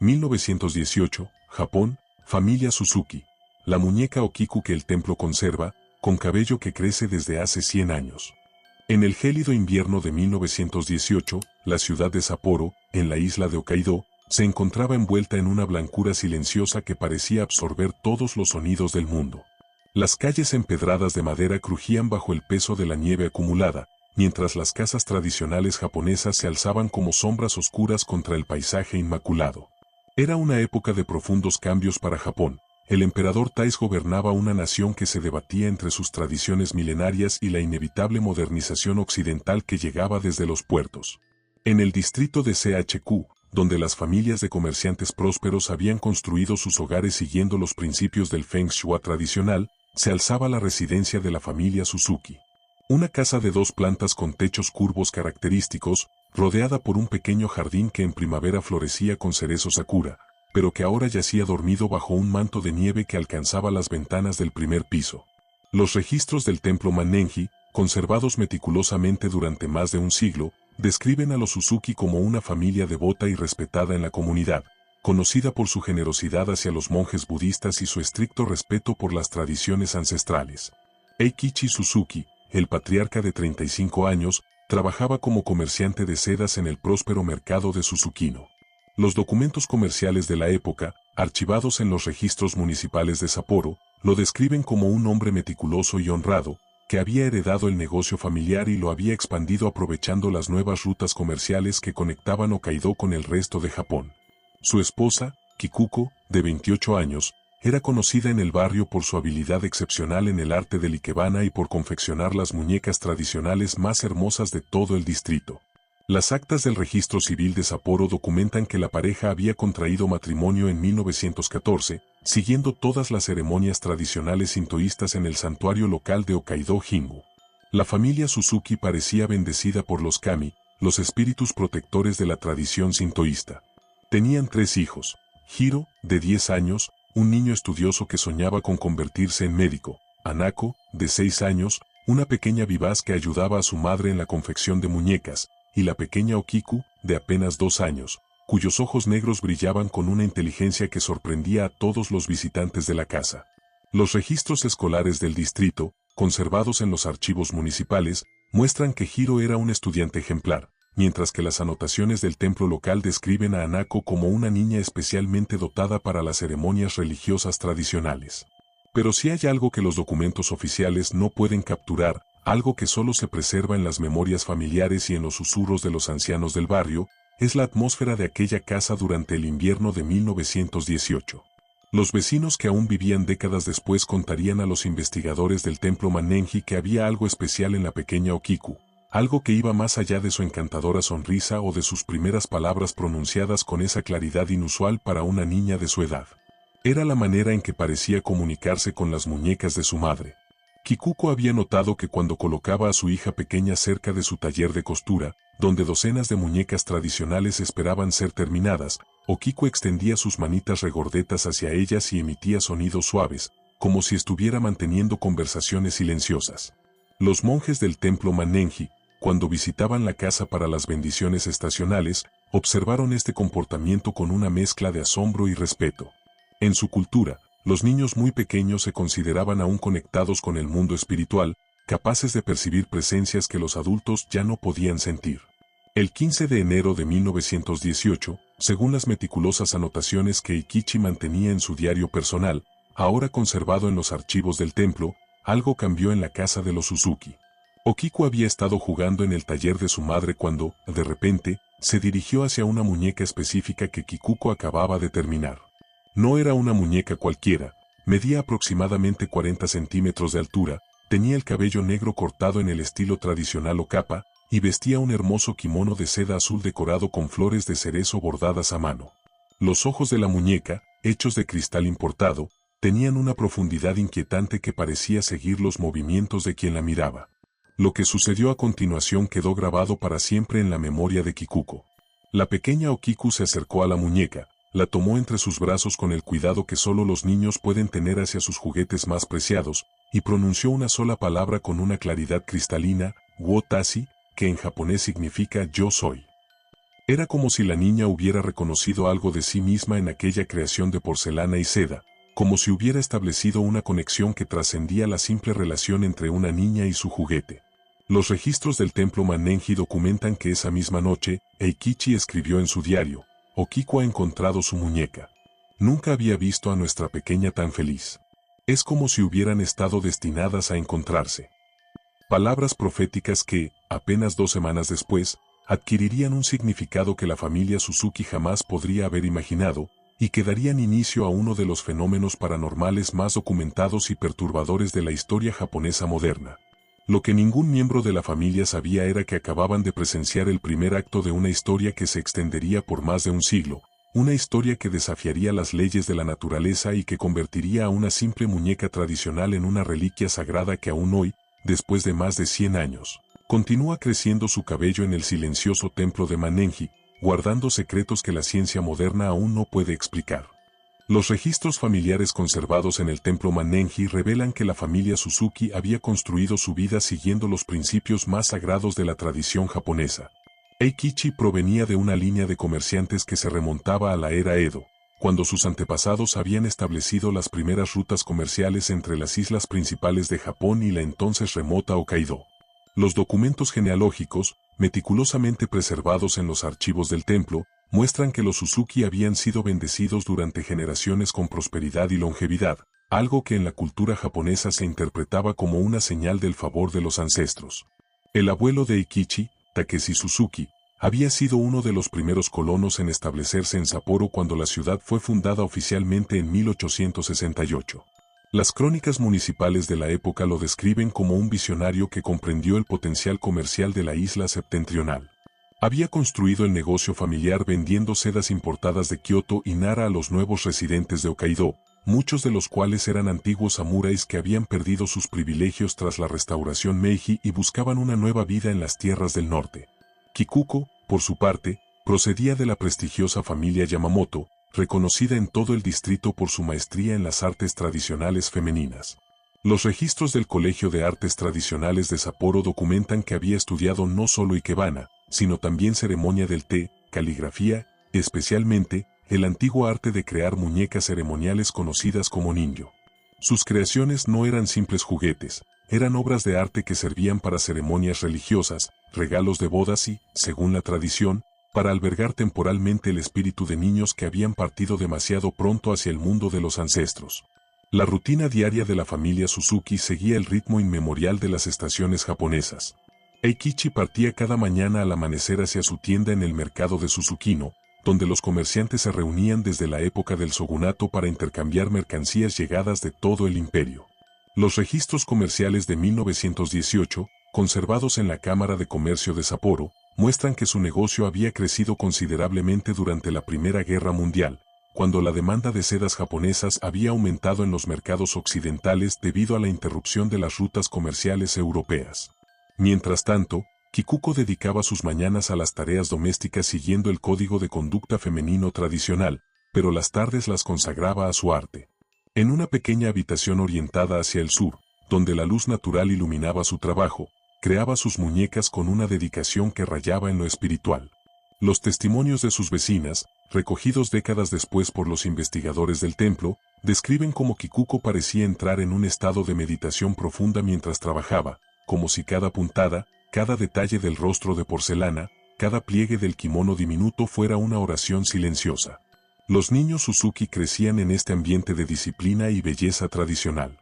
1918, Japón, familia Suzuki. La muñeca Okiku que el templo conserva, con cabello que crece desde hace 100 años. En el gélido invierno de 1918, la ciudad de Sapporo, en la isla de Hokkaido, se encontraba envuelta en una blancura silenciosa que parecía absorber todos los sonidos del mundo. Las calles empedradas de madera crujían bajo el peso de la nieve acumulada, mientras las casas tradicionales japonesas se alzaban como sombras oscuras contra el paisaje inmaculado. Era una época de profundos cambios para Japón. El emperador Taisho gobernaba una nación que se debatía entre sus tradiciones milenarias y la inevitable modernización occidental que llegaba desde los puertos. En el distrito de CHQ, donde las familias de comerciantes prósperos habían construido sus hogares siguiendo los principios del Feng Shui tradicional, se alzaba la residencia de la familia Suzuki. Una casa de 2 plantas con techos curvos característicos, rodeada por un pequeño jardín que en primavera florecía con cerezo sakura, pero que ahora yacía dormido bajo un manto de nieve que alcanzaba las ventanas del primer piso. Los registros del templo Mannenji, conservados meticulosamente durante más de un siglo, describen a los Suzuki como una familia devota y respetada en la comunidad, conocida por su generosidad hacia los monjes budistas y su estricto respeto por las tradiciones ancestrales. Eikichi Suzuki, el patriarca de 35 años, trabajaba como comerciante de sedas en el próspero mercado de Susukino. Los documentos comerciales de la época, archivados en los registros municipales de Sapporo, lo describen como un hombre meticuloso y honrado, que había heredado el negocio familiar y lo había expandido aprovechando las nuevas rutas comerciales que conectaban Hokkaido con el resto de Japón. Su esposa, Kikuko, de 28 años, era conocida en el barrio por su habilidad excepcional en el arte del ikebana y por confeccionar las muñecas tradicionales más hermosas de todo el distrito. Las actas del registro civil de Sapporo documentan que la pareja había contraído matrimonio en 1914, siguiendo todas las ceremonias tradicionales sintoístas en el santuario local de Hokkaido Jingu. La familia Suzuki parecía bendecida por los kami, los espíritus protectores de la tradición sintoísta. Tenían 3 hijos: Hiro, de 10 años, un niño estudioso que soñaba con convertirse en médico; Hanako, de 6 años, una pequeña vivaz que ayudaba a su madre en la confección de muñecas; y la pequeña Okiku, de apenas 2 años, cuyos ojos negros brillaban con una inteligencia que sorprendía a todos los visitantes de la casa. Los registros escolares del distrito, conservados en los archivos municipales, muestran que Hiro era un estudiante ejemplar, mientras que las anotaciones del templo local describen a Hanako como una niña especialmente dotada para las ceremonias religiosas tradicionales. Pero si hay algo que los documentos oficiales no pueden capturar, algo que solo se preserva en las memorias familiares y en los susurros de los ancianos del barrio, es la atmósfera de aquella casa durante el invierno de 1918. Los vecinos que aún vivían décadas después contarían a los investigadores del templo Mannenji que había algo especial en la pequeña Okiku, algo que iba más allá de su encantadora sonrisa o de sus primeras palabras pronunciadas con esa claridad inusual para una niña de su edad. Era la manera en que parecía comunicarse con las muñecas de su madre. Kikuko había notado que cuando colocaba a su hija pequeña cerca de su taller de costura, donde docenas de muñecas tradicionales esperaban ser terminadas, Okiku extendía sus manitas regordetas hacia ellas y emitía sonidos suaves, como si estuviera manteniendo conversaciones silenciosas. Los monjes del templo Mannenji, cuando visitaban la casa para las bendiciones estacionales, observaron este comportamiento con una mezcla de asombro y respeto. En su cultura, los niños muy pequeños se consideraban aún conectados con el mundo espiritual, capaces de percibir presencias que los adultos ya no podían sentir. El 15 de enero de 1918, según las meticulosas anotaciones que Eikichi mantenía en su diario personal, ahora conservado en los archivos del templo, algo cambió en la casa de los Suzuki. Okiku había estado jugando en el taller de su madre cuando, de repente, se dirigió hacia una muñeca específica que Kikuko acababa de terminar. No era una muñeca cualquiera, medía aproximadamente 40 centímetros de altura, tenía el cabello negro cortado en el estilo tradicional Okapa, y vestía un hermoso kimono de seda azul decorado con flores de cerezo bordadas a mano. Los ojos de la muñeca, hechos de cristal importado, tenían una profundidad inquietante que parecía seguir los movimientos de quien la miraba. Lo que sucedió a continuación quedó grabado para siempre en la memoria de Kikuko. La pequeña Okiku se acercó a la muñeca, la tomó entre sus brazos con el cuidado que solo los niños pueden tener hacia sus juguetes más preciados, y pronunció una sola palabra con una claridad cristalina, "Wotashi", que en japonés significa yo soy. Era como si la niña hubiera reconocido algo de sí misma en aquella creación de porcelana y seda, como si hubiera establecido una conexión que trascendía la simple relación entre una niña y su juguete. Los registros del templo Mannenji documentan que esa misma noche, Eikichi escribió en su diario: Okiku ha encontrado su muñeca. Nunca había visto a nuestra pequeña tan feliz. Es como si hubieran estado destinadas a encontrarse. Palabras proféticas que, apenas 2 semanas después, adquirirían un significado que la familia Suzuki jamás podría haber imaginado, y que darían inicio a uno de los fenómenos paranormales más documentados y perturbadores de la historia japonesa moderna. Lo que ningún miembro de la familia sabía era que acababan de presenciar el primer acto de una historia que se extendería por más de un siglo, una historia que desafiaría las leyes de la naturaleza y que convertiría a una simple muñeca tradicional en una reliquia sagrada que aún hoy, después de más de 100 años, continúa creciendo su cabello en el silencioso templo de Mannenji, guardando secretos que la ciencia moderna aún no puede explicar. Los registros familiares conservados en el templo Mannenji revelan que la familia Suzuki había construido su vida siguiendo los principios más sagrados de la tradición japonesa. Eikichi provenía de una línea de comerciantes que se remontaba a la era Edo, cuando sus antepasados habían establecido las primeras rutas comerciales entre las islas principales de Japón y la entonces remota Hokkaido. Los documentos genealógicos, meticulosamente preservados en los archivos del templo, muestran que los Suzuki habían sido bendecidos durante generaciones con prosperidad y longevidad, algo que en la cultura japonesa se interpretaba como una señal del favor de los ancestros. El abuelo de Eikichi, Takeshi Suzuki, había sido uno de los primeros colonos en establecerse en Sapporo cuando la ciudad fue fundada oficialmente en 1868. Las crónicas municipales de la época lo describen como un visionario que comprendió el potencial comercial de la isla septentrional. Había construido el negocio familiar vendiendo sedas importadas de Kioto y Nara a los nuevos residentes de Hokkaido, muchos de los cuales eran antiguos samuráis que habían perdido sus privilegios tras la restauración Meiji y buscaban una nueva vida en las tierras del norte. Kikuko, por su parte, procedía de la prestigiosa familia Yamamoto, reconocida en todo el distrito por su maestría en las artes tradicionales femeninas. Los registros del Colegio de Artes Tradicionales de Sapporo documentan que había estudiado no solo ikebana, sino también ceremonia del té, caligrafía, especialmente, el antiguo arte de crear muñecas ceremoniales conocidas como ninjo. Sus creaciones no eran simples juguetes, eran obras de arte que servían para ceremonias religiosas, regalos de bodas y, según la tradición, para albergar temporalmente el espíritu de niños que habían partido demasiado pronto hacia el mundo de los ancestros. La rutina diaria de la familia Suzuki seguía el ritmo inmemorial de las estaciones japonesas. Eikichi partía cada mañana al amanecer hacia su tienda en el mercado de Susukino, donde los comerciantes se reunían desde la época del shogunato para intercambiar mercancías llegadas de todo el imperio. Los registros comerciales de 1918, conservados en la Cámara de Comercio de Sapporo, muestran que su negocio había crecido considerablemente durante la Primera Guerra Mundial, cuando la demanda de sedas japonesas había aumentado en los mercados occidentales debido a la interrupción de las rutas comerciales europeas. Mientras tanto, Kikuko dedicaba sus mañanas a las tareas domésticas siguiendo el código de conducta femenino tradicional, pero las tardes las consagraba a su arte. En una pequeña habitación orientada hacia el sur, donde la luz natural iluminaba su trabajo, creaba sus muñecas con una dedicación que rayaba en lo espiritual. Los testimonios de sus vecinas, recogidos décadas después por los investigadores del templo, describen cómo Kikuko parecía entrar en un estado de meditación profunda mientras trabajaba, como si cada puntada, cada detalle del rostro de porcelana, cada pliegue del kimono diminuto fuera una oración silenciosa. Los niños Suzuki crecían en este ambiente de disciplina y belleza tradicional.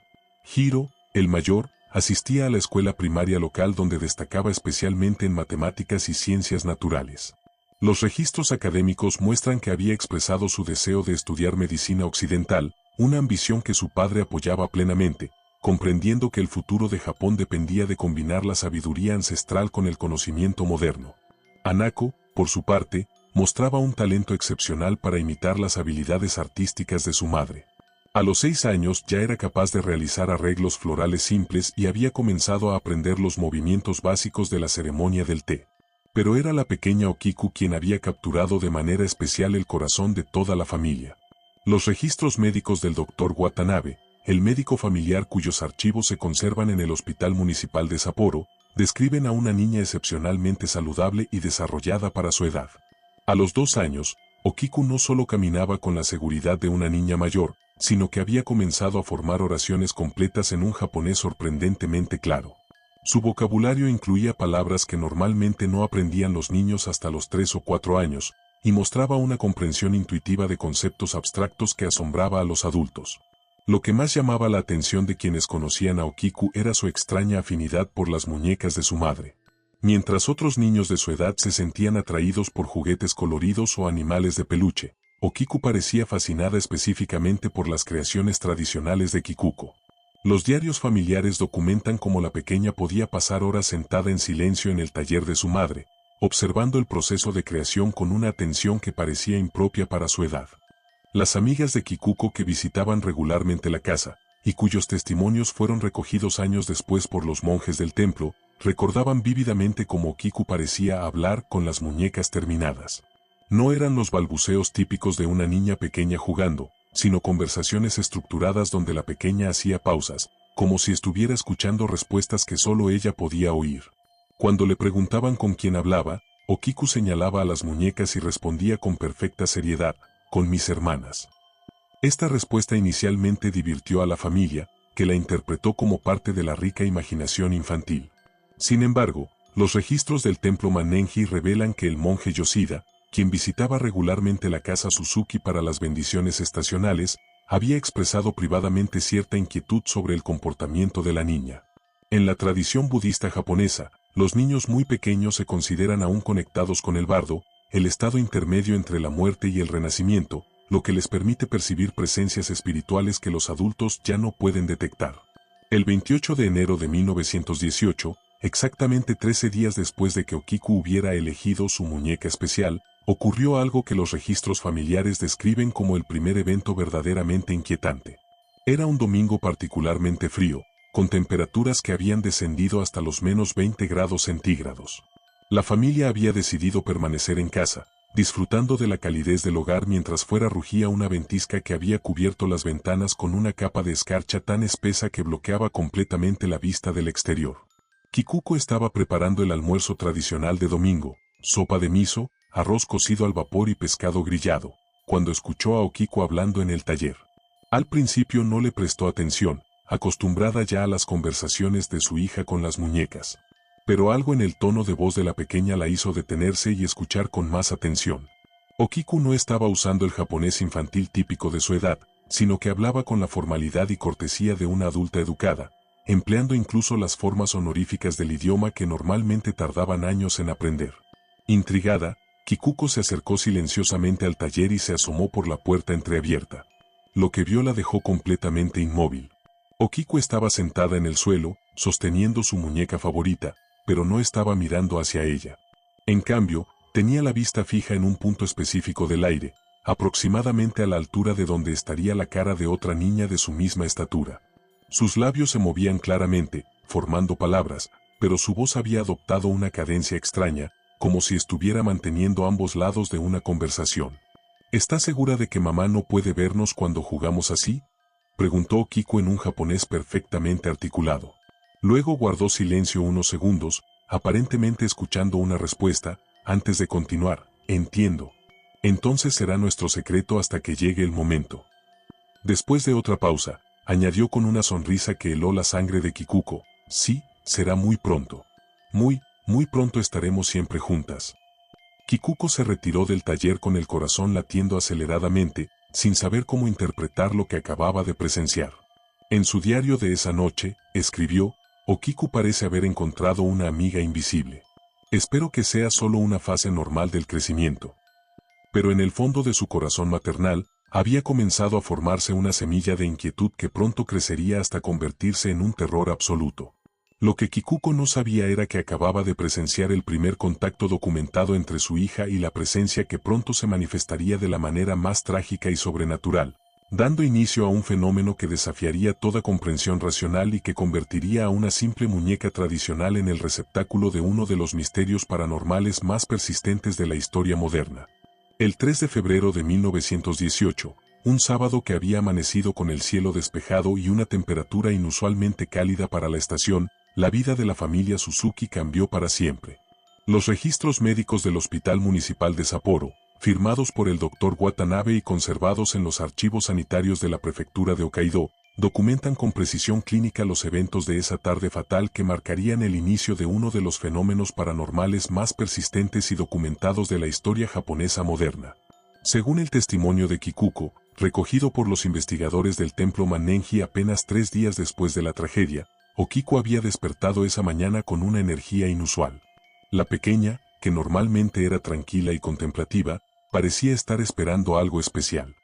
Hiro, el mayor, asistía a la escuela primaria local donde destacaba especialmente en matemáticas y ciencias naturales. Los registros académicos muestran que había expresado su deseo de estudiar medicina occidental, una ambición que su padre apoyaba plenamente, comprendiendo que el futuro de Japón dependía de combinar la sabiduría ancestral con el conocimiento moderno. Hanako, por su parte, mostraba un talento excepcional para imitar las habilidades artísticas de su madre. A los 6 años ya era capaz de realizar arreglos florales simples y había comenzado a aprender los movimientos básicos de la ceremonia del té. Pero era la pequeña Okiku quien había capturado de manera especial el corazón de toda la familia. Los registros médicos del Dr. Watanabe, el médico familiar cuyos archivos se conservan en el Hospital Municipal de Sapporo, describen a una niña excepcionalmente saludable y desarrollada para su edad. A los 2 años, Okiku no solo caminaba con la seguridad de una niña mayor, sino que había comenzado a formar oraciones completas en un japonés sorprendentemente claro. Su vocabulario incluía palabras que normalmente no aprendían los niños hasta los 3 o 4 años, y mostraba una comprensión intuitiva de conceptos abstractos que asombraba a los adultos. Lo que más llamaba la atención de quienes conocían a Okiku era su extraña afinidad por las muñecas de su madre. Mientras otros niños de su edad se sentían atraídos por juguetes coloridos o animales de peluche, Okiku parecía fascinada específicamente por las creaciones tradicionales de Kikuko. Los diarios familiares documentan cómo la pequeña podía pasar horas sentada en silencio en el taller de su madre, observando el proceso de creación con una atención que parecía impropia para su edad. Las amigas de Kikuko que visitaban regularmente la casa, y cuyos testimonios fueron recogidos años después por los monjes del templo, recordaban vívidamente cómo Okiku parecía hablar con las muñecas terminadas. No eran los balbuceos típicos de una niña pequeña jugando, sino conversaciones estructuradas donde la pequeña hacía pausas, como si estuviera escuchando respuestas que solo ella podía oír. Cuando le preguntaban con quién hablaba, Okiku señalaba a las muñecas y respondía con perfecta seriedad, con mis hermanas. Esta respuesta inicialmente divirtió a la familia, que la interpretó como parte de la rica imaginación infantil. Sin embargo, los registros del templo Mannenji revelan que el monje Yoshida, quien visitaba regularmente la casa Suzuki para las bendiciones estacionales, había expresado privadamente cierta inquietud sobre el comportamiento de la niña. En la tradición budista japonesa, los niños muy pequeños se consideran aún conectados con el bardo, el estado intermedio entre la muerte y el renacimiento, lo que les permite percibir presencias espirituales que los adultos ya no pueden detectar. El 28 de enero de 1918, exactamente 13 días después de que Okiku hubiera elegido su muñeca especial, ocurrió algo que los registros familiares describen como el primer evento verdaderamente inquietante. Era un domingo particularmente frío, con temperaturas que habían descendido hasta los menos 20 grados centígrados. La familia había decidido permanecer en casa, disfrutando de la calidez del hogar mientras fuera rugía una ventisca que había cubierto las ventanas con una capa de escarcha tan espesa que bloqueaba completamente la vista del exterior. Kikuko estaba preparando el almuerzo tradicional de domingo, sopa de miso, arroz cocido al vapor y pescado grillado, cuando escuchó a Okiku hablando en el taller. Al principio no le prestó atención, acostumbrada ya a las conversaciones de su hija con las muñecas. Pero algo en el tono de voz de la pequeña la hizo detenerse y escuchar con más atención. Okiku no estaba usando el japonés infantil típico de su edad, sino que hablaba con la formalidad y cortesía de una adulta educada, empleando incluso las formas honoríficas del idioma que normalmente tardaban años en aprender. Intrigada, Kikuko se acercó silenciosamente al taller y se asomó por la puerta entreabierta. Lo que vio la dejó completamente inmóvil. Okiku estaba sentada en el suelo, sosteniendo su muñeca favorita, pero no estaba mirando hacia ella. En cambio, tenía la vista fija en un punto específico del aire, aproximadamente a la altura de donde estaría la cara de otra niña de su misma estatura. Sus labios se movían claramente, formando palabras, pero su voz había adoptado una cadencia extraña, como si estuviera manteniendo ambos lados de una conversación. ¿Estás segura de que mamá no puede vernos cuando jugamos así?, preguntó Okiku en un japonés perfectamente articulado. Luego guardó silencio unos segundos, aparentemente escuchando una respuesta, antes de continuar. Entiendo. Entonces será nuestro secreto hasta que llegue el momento. Después de otra pausa, añadió con una sonrisa que heló la sangre de Kikuko. Sí, será muy pronto. Muy pronto estaremos siempre juntas. Kikuko se retiró del taller con el corazón latiendo aceleradamente, sin saber cómo interpretar lo que acababa de presenciar. En su diario de esa noche, escribió, Okiku parece haber encontrado una amiga invisible. Espero que sea solo una fase normal del crecimiento. Pero en el fondo de su corazón maternal, había comenzado a formarse una semilla de inquietud que pronto crecería hasta convertirse en un terror absoluto. Lo que Kikuko no sabía era que acababa de presenciar el primer contacto documentado entre su hija y la presencia que pronto se manifestaría de la manera más trágica y sobrenatural, dando inicio a un fenómeno que desafiaría toda comprensión racional y que convertiría a una simple muñeca tradicional en el receptáculo de uno de los misterios paranormales más persistentes de la historia moderna. El 3 de febrero de 1918, un sábado que había amanecido con el cielo despejado y una temperatura inusualmente cálida para la estación, la vida de la familia Suzuki cambió para siempre. Los registros médicos del Hospital Municipal de Sapporo, firmados por el Dr. Watanabe y conservados en los archivos sanitarios de la prefectura de Hokkaido, documentan con precisión clínica los eventos de esa tarde fatal que marcarían el inicio de uno de los fenómenos paranormales más persistentes y documentados de la historia japonesa moderna. Según el testimonio de Kikuko, recogido por los investigadores del templo Mannenji apenas 3 días después de la tragedia, Okiko había despertado esa mañana con una energía inusual. La pequeña, que normalmente era tranquila y contemplativa, parecía estar esperando algo especial.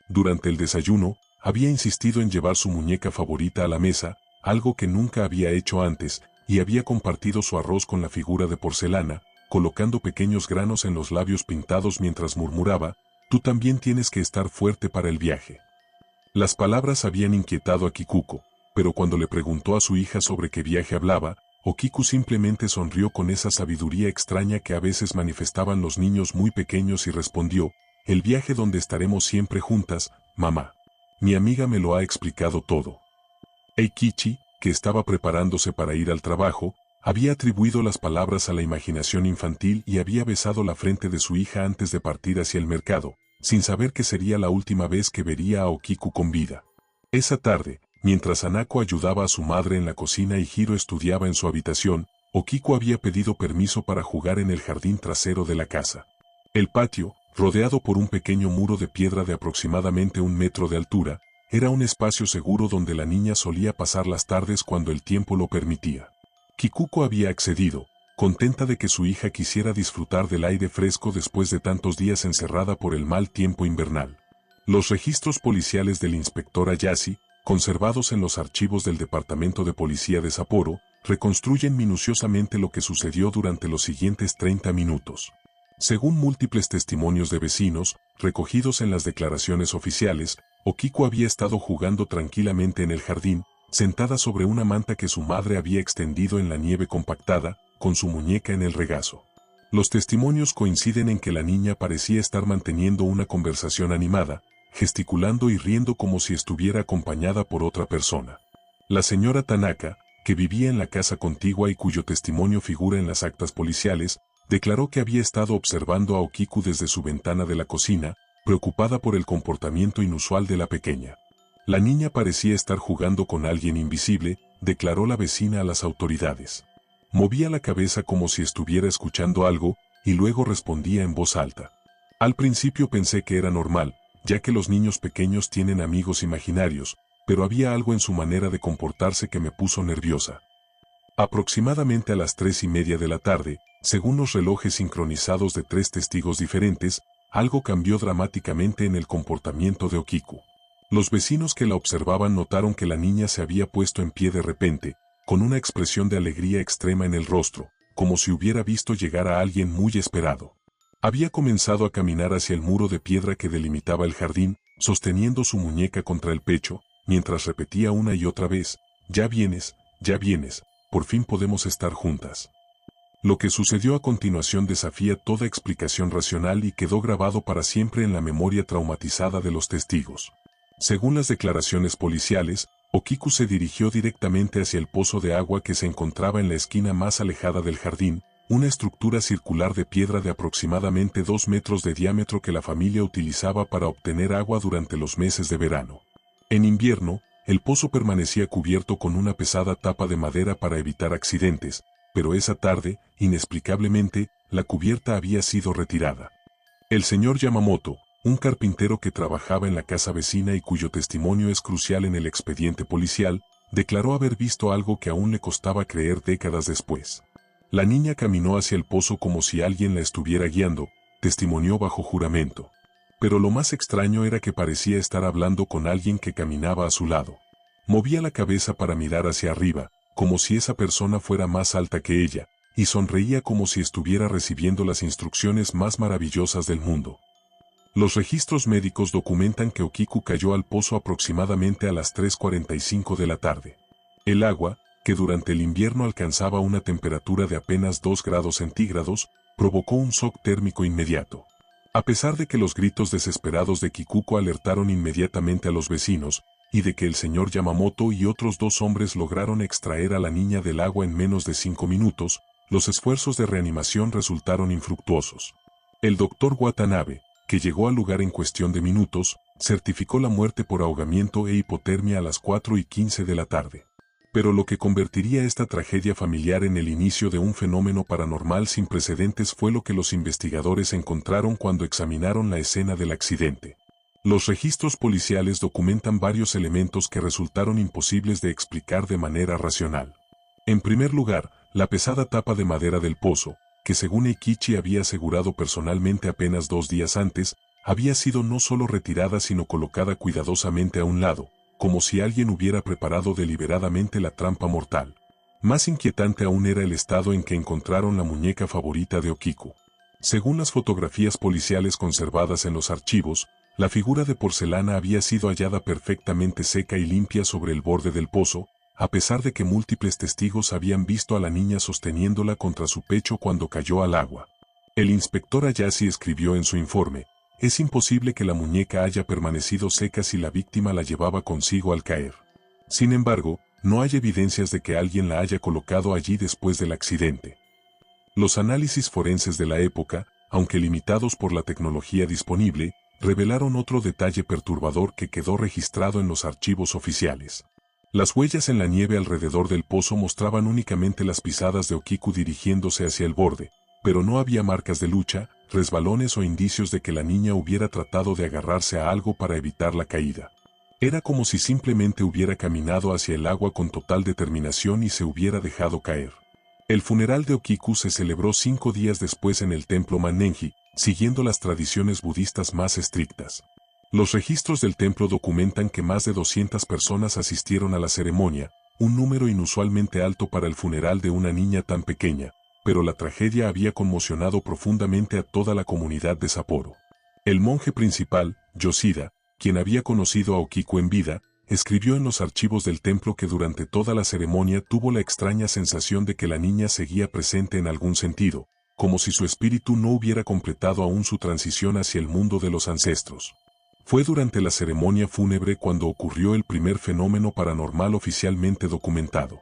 Durante el desayuno, había insistido en llevar su muñeca favorita a la mesa, algo que nunca había hecho antes, y había compartido su arroz con la figura de porcelana, colocando pequeños granos en los labios pintados mientras murmuraba: «Tú también tienes que estar fuerte para el viaje». Las palabras habían inquietado a Kikuko, pero cuando le preguntó a su hija sobre qué viaje hablaba, Okiku simplemente sonrió con esa sabiduría extraña que a veces manifestaban los niños muy pequeños y respondió: «El viaje donde estaremos siempre juntas, mamá. Mi amiga me lo ha explicado todo». Eikichi, que estaba preparándose para ir al trabajo, había atribuido las palabras a la imaginación infantil y había besado la frente de su hija antes de partir hacia el mercado, sin saber que sería la última vez que vería a Okiku con vida. Esa tarde, mientras Hanako ayudaba a su madre en la cocina y Hiro estudiaba en su habitación, Okiku había pedido permiso para jugar en el jardín trasero de la casa. El patio, rodeado por un pequeño muro de piedra de aproximadamente 1 metro de altura, era un espacio seguro donde la niña solía pasar las tardes cuando el tiempo lo permitía. Kikuko había accedido, contenta de que su hija quisiera disfrutar del aire fresco después de tantos días encerrada por el mal tiempo invernal. Los registros policiales del inspector Ayase, conservados en los archivos del Departamento de Policía de Sapporo, reconstruyen minuciosamente lo que sucedió durante los siguientes 30 minutos. Según múltiples testimonios de vecinos, recogidos en las declaraciones oficiales, Okiko había estado jugando tranquilamente en el jardín, sentada sobre una manta que su madre había extendido en la nieve compactada, con su muñeca en el regazo. Los testimonios coinciden en que la niña parecía estar manteniendo una conversación animada, gesticulando y riendo como si estuviera acompañada por otra persona. La señora Tanaka, que vivía en la casa contigua y cuyo testimonio figura en las actas policiales, declaró que había estado observando a Okiku desde su ventana de la cocina, preocupada por el comportamiento inusual de la pequeña. La niña parecía estar jugando con alguien invisible, declaró la vecina a las autoridades. Movía la cabeza como si estuviera escuchando algo, y luego respondía en voz alta. Al principio pensé que era normal, ya que los niños pequeños tienen amigos imaginarios, pero había algo en su manera de comportarse que me puso nerviosa. Aproximadamente a las 3:30 de la tarde, según los relojes sincronizados de 3 testigos diferentes, algo cambió dramáticamente en el comportamiento de Okiku. Los vecinos que la observaban notaron que la niña se había puesto en pie de repente, con una expresión de alegría extrema en el rostro, como si hubiera visto llegar a alguien muy esperado. Había comenzado a caminar hacia el muro de piedra que delimitaba el jardín, sosteniendo su muñeca contra el pecho, mientras repetía una y otra vez: ya vienes, por fin podemos estar juntas». Lo que sucedió a continuación desafía toda explicación racional y quedó grabado para siempre en la memoria traumatizada de los testigos. Según las declaraciones policiales, Okiku se dirigió directamente hacia el pozo de agua que se encontraba en la esquina más alejada del jardín, una estructura circular de piedra de aproximadamente 2 metros de diámetro que la familia utilizaba para obtener agua durante los meses de verano. En invierno, el pozo permanecía cubierto con una pesada tapa de madera para evitar accidentes, pero esa tarde, inexplicablemente, la cubierta había sido retirada. El señor Yamamoto, un carpintero que trabajaba en la casa vecina y cuyo testimonio es crucial en el expediente policial, declaró haber visto algo que aún le costaba creer décadas después. La niña caminó hacia el pozo como si alguien la estuviera guiando, testimonió bajo juramento. Pero lo más extraño era que parecía estar hablando con alguien que caminaba a su lado. Movía la cabeza para mirar hacia arriba, como si esa persona fuera más alta que ella, y sonreía como si estuviera recibiendo las instrucciones más maravillosas del mundo. Los registros médicos documentan que Okiku cayó al pozo aproximadamente a las 3:45 de la tarde. El agua, que durante el invierno alcanzaba una temperatura de apenas 2 grados centígrados, provocó un shock térmico inmediato. A pesar de que los gritos desesperados de Kikuko alertaron inmediatamente a los vecinos, y de que el señor Yamamoto y otros 2 hombres lograron extraer a la niña del agua en menos de 5 minutos, los esfuerzos de reanimación resultaron infructuosos. El doctor Watanabe, que llegó al lugar en cuestión de minutos, certificó la muerte por ahogamiento e hipotermia a las 4:15 de la tarde. Pero lo que convertiría esta tragedia familiar en el inicio de un fenómeno paranormal sin precedentes fue lo que los investigadores encontraron cuando examinaron la escena del accidente. Los registros policiales documentan varios elementos que resultaron imposibles de explicar de manera racional. En primer lugar, la pesada tapa de madera del pozo, que según Eikichi había asegurado personalmente apenas 2 días antes, había sido no solo retirada sino colocada cuidadosamente a un lado, como si alguien hubiera preparado deliberadamente la trampa mortal. Más inquietante aún era el estado en que encontraron la muñeca favorita de Okiku. Según las fotografías policiales conservadas en los archivos, la figura de porcelana había sido hallada perfectamente seca y limpia sobre el borde del pozo, a pesar de que múltiples testigos habían visto a la niña sosteniéndola contra su pecho cuando cayó al agua. El inspector Ayasi escribió en su informe: es imposible que la muñeca haya permanecido seca si la víctima la llevaba consigo al caer. Sin embargo, no hay evidencias de que alguien la haya colocado allí después del accidente. Los análisis forenses de la época, aunque limitados por la tecnología disponible, revelaron otro detalle perturbador que quedó registrado en los archivos oficiales. Las huellas en la nieve alrededor del pozo mostraban únicamente las pisadas de Okiku dirigiéndose hacia el borde, pero no había marcas de lucha, resbalones o indicios de que la niña hubiera tratado de agarrarse a algo para evitar la caída. Era como si simplemente hubiera caminado hacia el agua con total determinación y se hubiera dejado caer. El funeral de Okiku se celebró 5 días después en el templo Mannenji, siguiendo las tradiciones budistas más estrictas. Los registros del templo documentan que más de 200 personas asistieron a la ceremonia, un número inusualmente alto para el funeral de una niña tan pequeña, pero la tragedia había conmocionado profundamente a toda la comunidad de Sapporo. El monje principal, Yoshida, quien había conocido a Okiku en vida, escribió en los archivos del templo que durante toda la ceremonia tuvo la extraña sensación de que la niña seguía presente en algún sentido, como si su espíritu no hubiera completado aún su transición hacia el mundo de los ancestros. Fue durante la ceremonia fúnebre cuando ocurrió el primer fenómeno paranormal oficialmente documentado.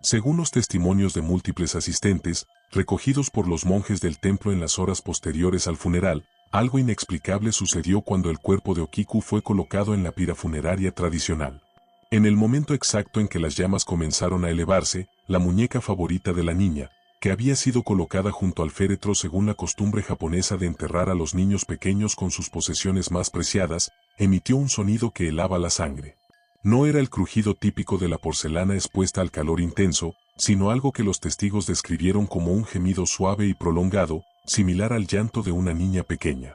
Según los testimonios de múltiples asistentes, recogidos por los monjes del templo en las horas posteriores al funeral, algo inexplicable sucedió cuando el cuerpo de Okiku fue colocado en la pira funeraria tradicional. En el momento exacto en que las llamas comenzaron a elevarse, la muñeca favorita de la niña, que había sido colocada junto al féretro según la costumbre japonesa de enterrar a los niños pequeños con sus posesiones más preciadas, emitió un sonido que helaba la sangre. No era el crujido típico de la porcelana expuesta al calor intenso, sino algo que los testigos describieron como un gemido suave y prolongado, similar al llanto de una niña pequeña.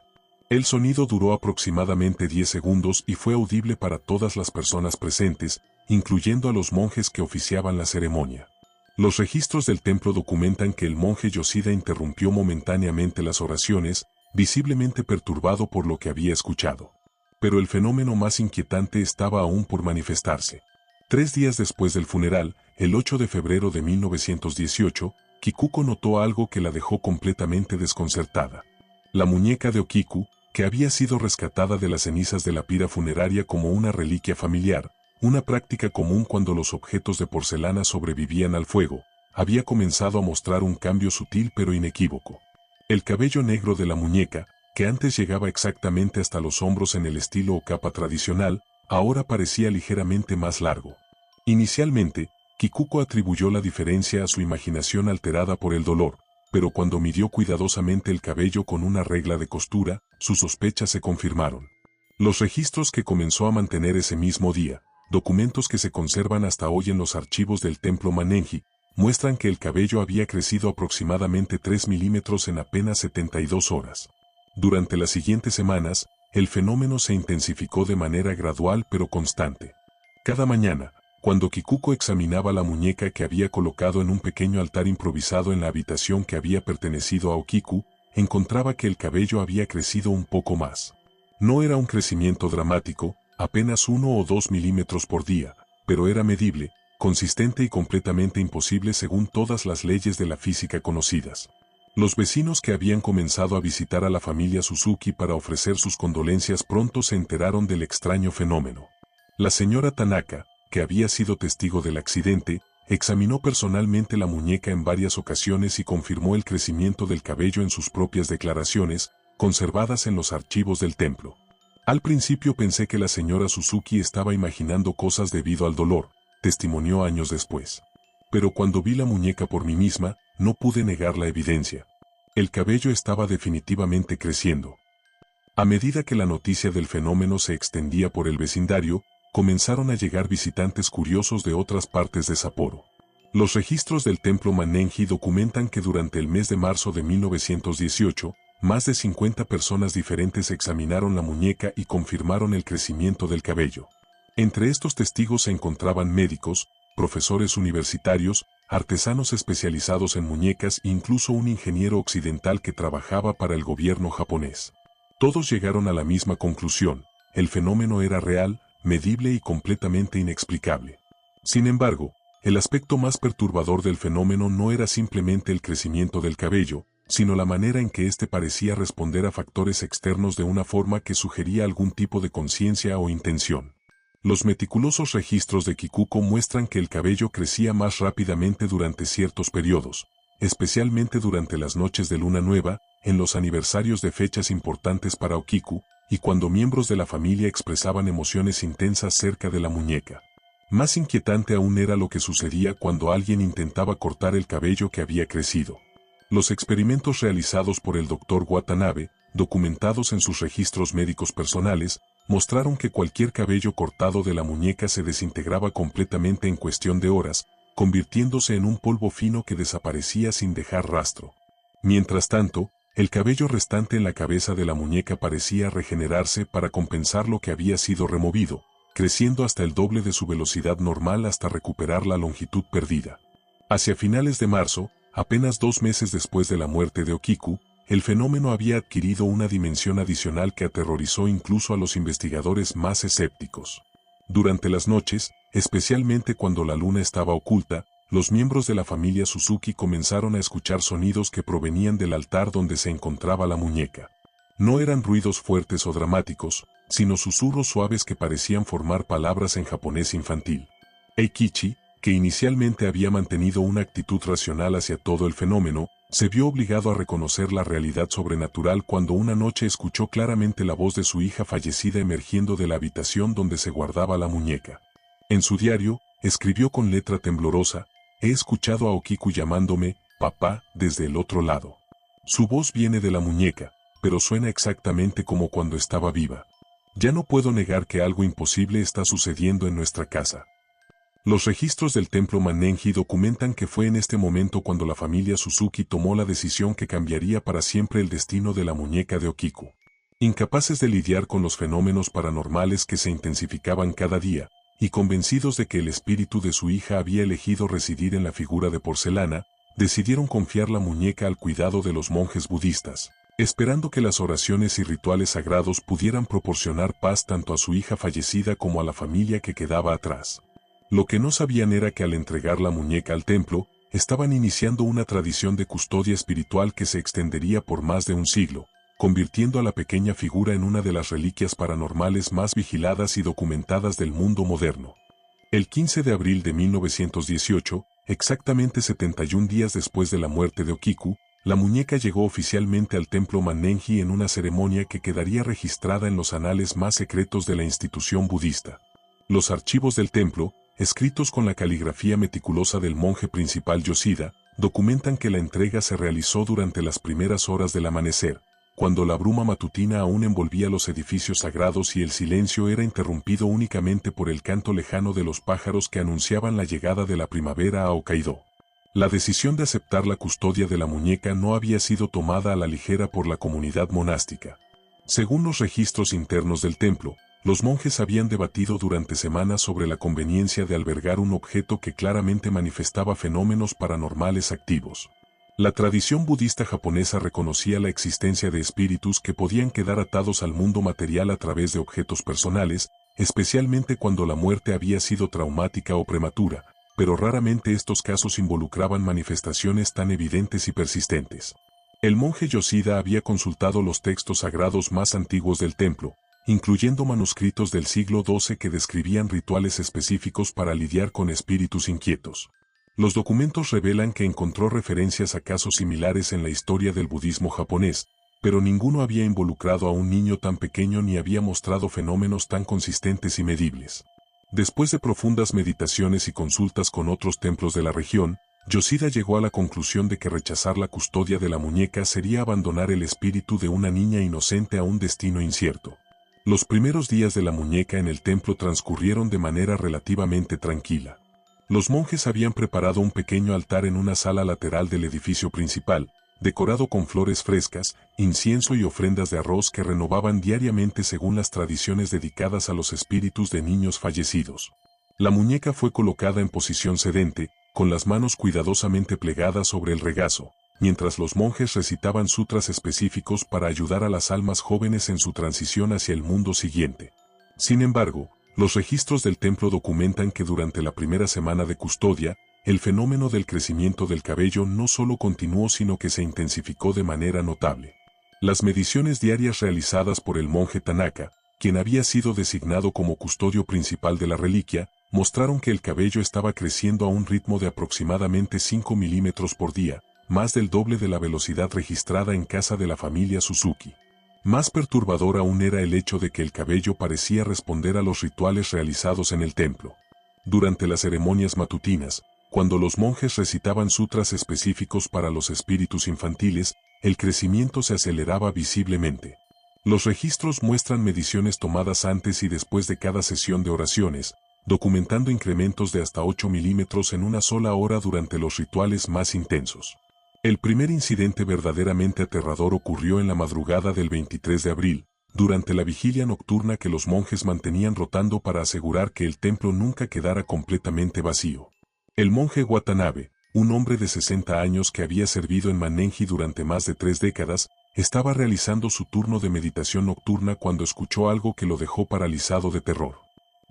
El sonido duró aproximadamente 10 segundos y fue audible para todas las personas presentes, incluyendo a los monjes que oficiaban la ceremonia. Los registros del templo documentan que el monje Yoshida interrumpió momentáneamente las oraciones, visiblemente perturbado por lo que había escuchado. Pero el fenómeno más inquietante estaba aún por manifestarse. 3 días después del funeral, el 8 de febrero de 1918, Kikuko notó algo que la dejó completamente desconcertada. La muñeca de Okiku, que había sido rescatada de las cenizas de la pira funeraria como una reliquia familiar, una práctica común cuando los objetos de porcelana sobrevivían al fuego, había comenzado a mostrar un cambio sutil pero inequívoco. El cabello negro de la muñeca, que antes llegaba exactamente hasta los hombros en el estilo o capa tradicional, ahora parecía ligeramente más largo. Inicialmente, Kikuko atribuyó la diferencia a su imaginación alterada por el dolor, pero cuando midió cuidadosamente el cabello con una regla de costura, sus sospechas se confirmaron. Los registros que comenzó a mantener ese mismo día, documentos que se conservan hasta hoy en los archivos del templo Mannenji, muestran que el cabello había crecido aproximadamente 3 milímetros en apenas 72 horas. Durante las siguientes semanas, el fenómeno se intensificó de manera gradual pero constante. Cada mañana, cuando Kikuko examinaba la muñeca que había colocado en un pequeño altar improvisado en la habitación que había pertenecido a Okiku, encontraba que el cabello había crecido un poco más. No era un crecimiento dramático, apenas 1 o 2 milímetros por día, pero era medible, consistente y completamente imposible según todas las leyes de la física conocidas. Los vecinos que habían comenzado a visitar a la familia Suzuki para ofrecer sus condolencias pronto se enteraron del extraño fenómeno. La señora Tanaka, que había sido testigo del accidente, examinó personalmente la muñeca en varias ocasiones y confirmó el crecimiento del cabello en sus propias declaraciones, conservadas en los archivos del templo. Al principio pensé que la señora Suzuki estaba imaginando cosas debido al dolor, testimonió años después. Pero cuando vi la muñeca por mí misma, no pude negar la evidencia. El cabello estaba definitivamente creciendo. A medida que la noticia del fenómeno se extendía por el vecindario, comenzaron a llegar visitantes curiosos de otras partes de Sapporo. Los registros del templo Mannenji documentan que durante el mes de marzo de 1918, más de 50 personas diferentes examinaron la muñeca y confirmaron el crecimiento del cabello. Entre estos testigos se encontraban médicos, profesores universitarios, artesanos especializados en muñecas e incluso un ingeniero occidental que trabajaba para el gobierno japonés. Todos llegaron a la misma conclusión: el fenómeno era real, medible y completamente inexplicable. Sin embargo, el aspecto más perturbador del fenómeno no era simplemente el crecimiento del cabello, sino la manera en que éste parecía responder a factores externos de una forma que sugería algún tipo de conciencia o intención. Los meticulosos registros de Kikuko muestran que el cabello crecía más rápidamente durante ciertos periodos, especialmente durante las noches de luna nueva, en los aniversarios de fechas importantes para Okiku, y cuando miembros de la familia expresaban emociones intensas cerca de la muñeca. Más inquietante aún era lo que sucedía cuando alguien intentaba cortar el cabello que había crecido. Los experimentos realizados por el Dr. Watanabe, documentados en sus registros médicos personales, mostraron que cualquier cabello cortado de la muñeca se desintegraba completamente en cuestión de horas, convirtiéndose en un polvo fino que desaparecía sin dejar rastro. Mientras tanto, el cabello restante en la cabeza de la muñeca parecía regenerarse para compensar lo que había sido removido, creciendo hasta el doble de su velocidad normal hasta recuperar la longitud perdida. Hacia finales de marzo, apenas 2 meses después de la muerte de Okiku, el fenómeno había adquirido una dimensión adicional que aterrorizó incluso a los investigadores más escépticos. Durante las noches, especialmente cuando la luna estaba oculta, los miembros de la familia Suzuki comenzaron a escuchar sonidos que provenían del altar donde se encontraba la muñeca. No eran ruidos fuertes o dramáticos, sino susurros suaves que parecían formar palabras en japonés infantil. Eikichi, que inicialmente había mantenido una actitud racional hacia todo el fenómeno, se vio obligado a reconocer la realidad sobrenatural cuando una noche escuchó claramente la voz de su hija fallecida emergiendo de la habitación donde se guardaba la muñeca. En su diario, escribió con letra temblorosa: «He escuchado a Okiku llamándome, papá, desde el otro lado. Su voz viene de la muñeca, pero suena exactamente como cuando estaba viva. Ya no puedo negar que algo imposible está sucediendo en nuestra casa». Los registros del templo Mannenji documentan que fue en este momento cuando la familia Suzuki tomó la decisión que cambiaría para siempre el destino de la muñeca de Okiku. Incapaces de lidiar con los fenómenos paranormales que se intensificaban cada día, y convencidos de que el espíritu de su hija había elegido residir en la figura de porcelana, decidieron confiar la muñeca al cuidado de los monjes budistas, esperando que las oraciones y rituales sagrados pudieran proporcionar paz tanto a su hija fallecida como a la familia que quedaba atrás. Lo que no sabían era que al entregar la muñeca al templo, estaban iniciando una tradición de custodia espiritual que se extendería por más de un siglo, convirtiendo a la pequeña figura en una de las reliquias paranormales más vigiladas y documentadas del mundo moderno. El 15 de abril de 1918, exactamente 71 días después de la muerte de Okiku, la muñeca llegó oficialmente al templo Mannenji en una ceremonia que quedaría registrada en los anales más secretos de la institución budista. Los archivos del templo, escritos con la caligrafía meticulosa del monje principal Yoshida, documentan que la entrega se realizó durante las primeras horas del amanecer, cuando la bruma matutina aún envolvía los edificios sagrados y el silencio era interrumpido únicamente por el canto lejano de los pájaros que anunciaban la llegada de la primavera a Hokkaido. La decisión de aceptar la custodia de la muñeca no había sido tomada a la ligera por la comunidad monástica. Según los registros internos del templo, los monjes habían debatido durante semanas sobre la conveniencia de albergar un objeto que claramente manifestaba fenómenos paranormales activos. La tradición budista japonesa reconocía la existencia de espíritus que podían quedar atados al mundo material a través de objetos personales, especialmente cuando la muerte había sido traumática o prematura, pero raramente estos casos involucraban manifestaciones tan evidentes y persistentes. El monje Yoshida había consultado los textos sagrados más antiguos del templo, incluyendo manuscritos del siglo XII que describían rituales específicos para lidiar con espíritus inquietos. Los documentos revelan que encontró referencias a casos similares en la historia del budismo japonés, pero ninguno había involucrado a un niño tan pequeño ni había mostrado fenómenos tan consistentes y medibles. Después de profundas meditaciones y consultas con otros templos de la región, Yoshida llegó a la conclusión de que rechazar la custodia de la muñeca sería abandonar el espíritu de una niña inocente a un destino incierto. Los primeros días de la muñeca en el templo transcurrieron de manera relativamente tranquila. Los monjes habían preparado un pequeño altar en una sala lateral del edificio principal, decorado con flores frescas, incienso y ofrendas de arroz que renovaban diariamente según las tradiciones dedicadas a los espíritus de niños fallecidos. La muñeca fue colocada en posición sedente, con las manos cuidadosamente plegadas sobre el regazo, mientras los monjes recitaban sutras específicos para ayudar a las almas jóvenes en su transición hacia el mundo siguiente. Sin embargo, los registros del templo documentan que durante la primera semana de custodia, el fenómeno del crecimiento del cabello no solo continuó sino que se intensificó de manera notable. Las mediciones diarias realizadas por el monje Tanaka, quien había sido designado como custodio principal de la reliquia, mostraron que el cabello estaba creciendo a un ritmo de aproximadamente 5 milímetros por día, más del doble de la velocidad registrada en casa de la familia Suzuki. Más perturbador aún era el hecho de que el cabello parecía responder a los rituales realizados en el templo. Durante las ceremonias matutinas, cuando los monjes recitaban sutras específicos para los espíritus infantiles, el crecimiento se aceleraba visiblemente. Los registros muestran mediciones tomadas antes y después de cada sesión de oraciones, documentando incrementos de hasta 8 milímetros en una sola hora durante los rituales más intensos. El primer incidente verdaderamente aterrador ocurrió en la madrugada del 23 de abril, durante la vigilia nocturna que los monjes mantenían rotando para asegurar que el templo nunca quedara completamente vacío. El monje Watanabe, un hombre de 60 años que había servido en Mannenji durante más de 3 décadas, estaba realizando su turno de meditación nocturna cuando escuchó algo que lo dejó paralizado de terror.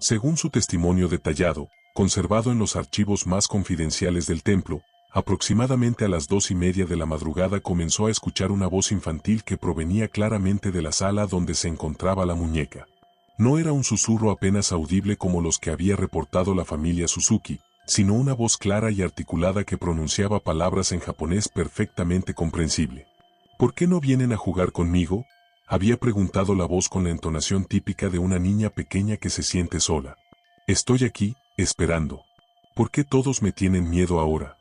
Según su testimonio detallado, conservado en los archivos más confidenciales del templo, aproximadamente a las 2:30 de la madrugada comenzó a escuchar una voz infantil que provenía claramente de la sala donde se encontraba la muñeca. No era un susurro apenas audible como los que había reportado la familia Suzuki, sino una voz clara y articulada que pronunciaba palabras en japonés perfectamente comprensible. ¿Por qué no vienen a jugar conmigo?, había preguntado la voz con la entonación típica de una niña pequeña que se siente sola. Estoy aquí, esperando. ¿Por qué todos me tienen miedo ahora?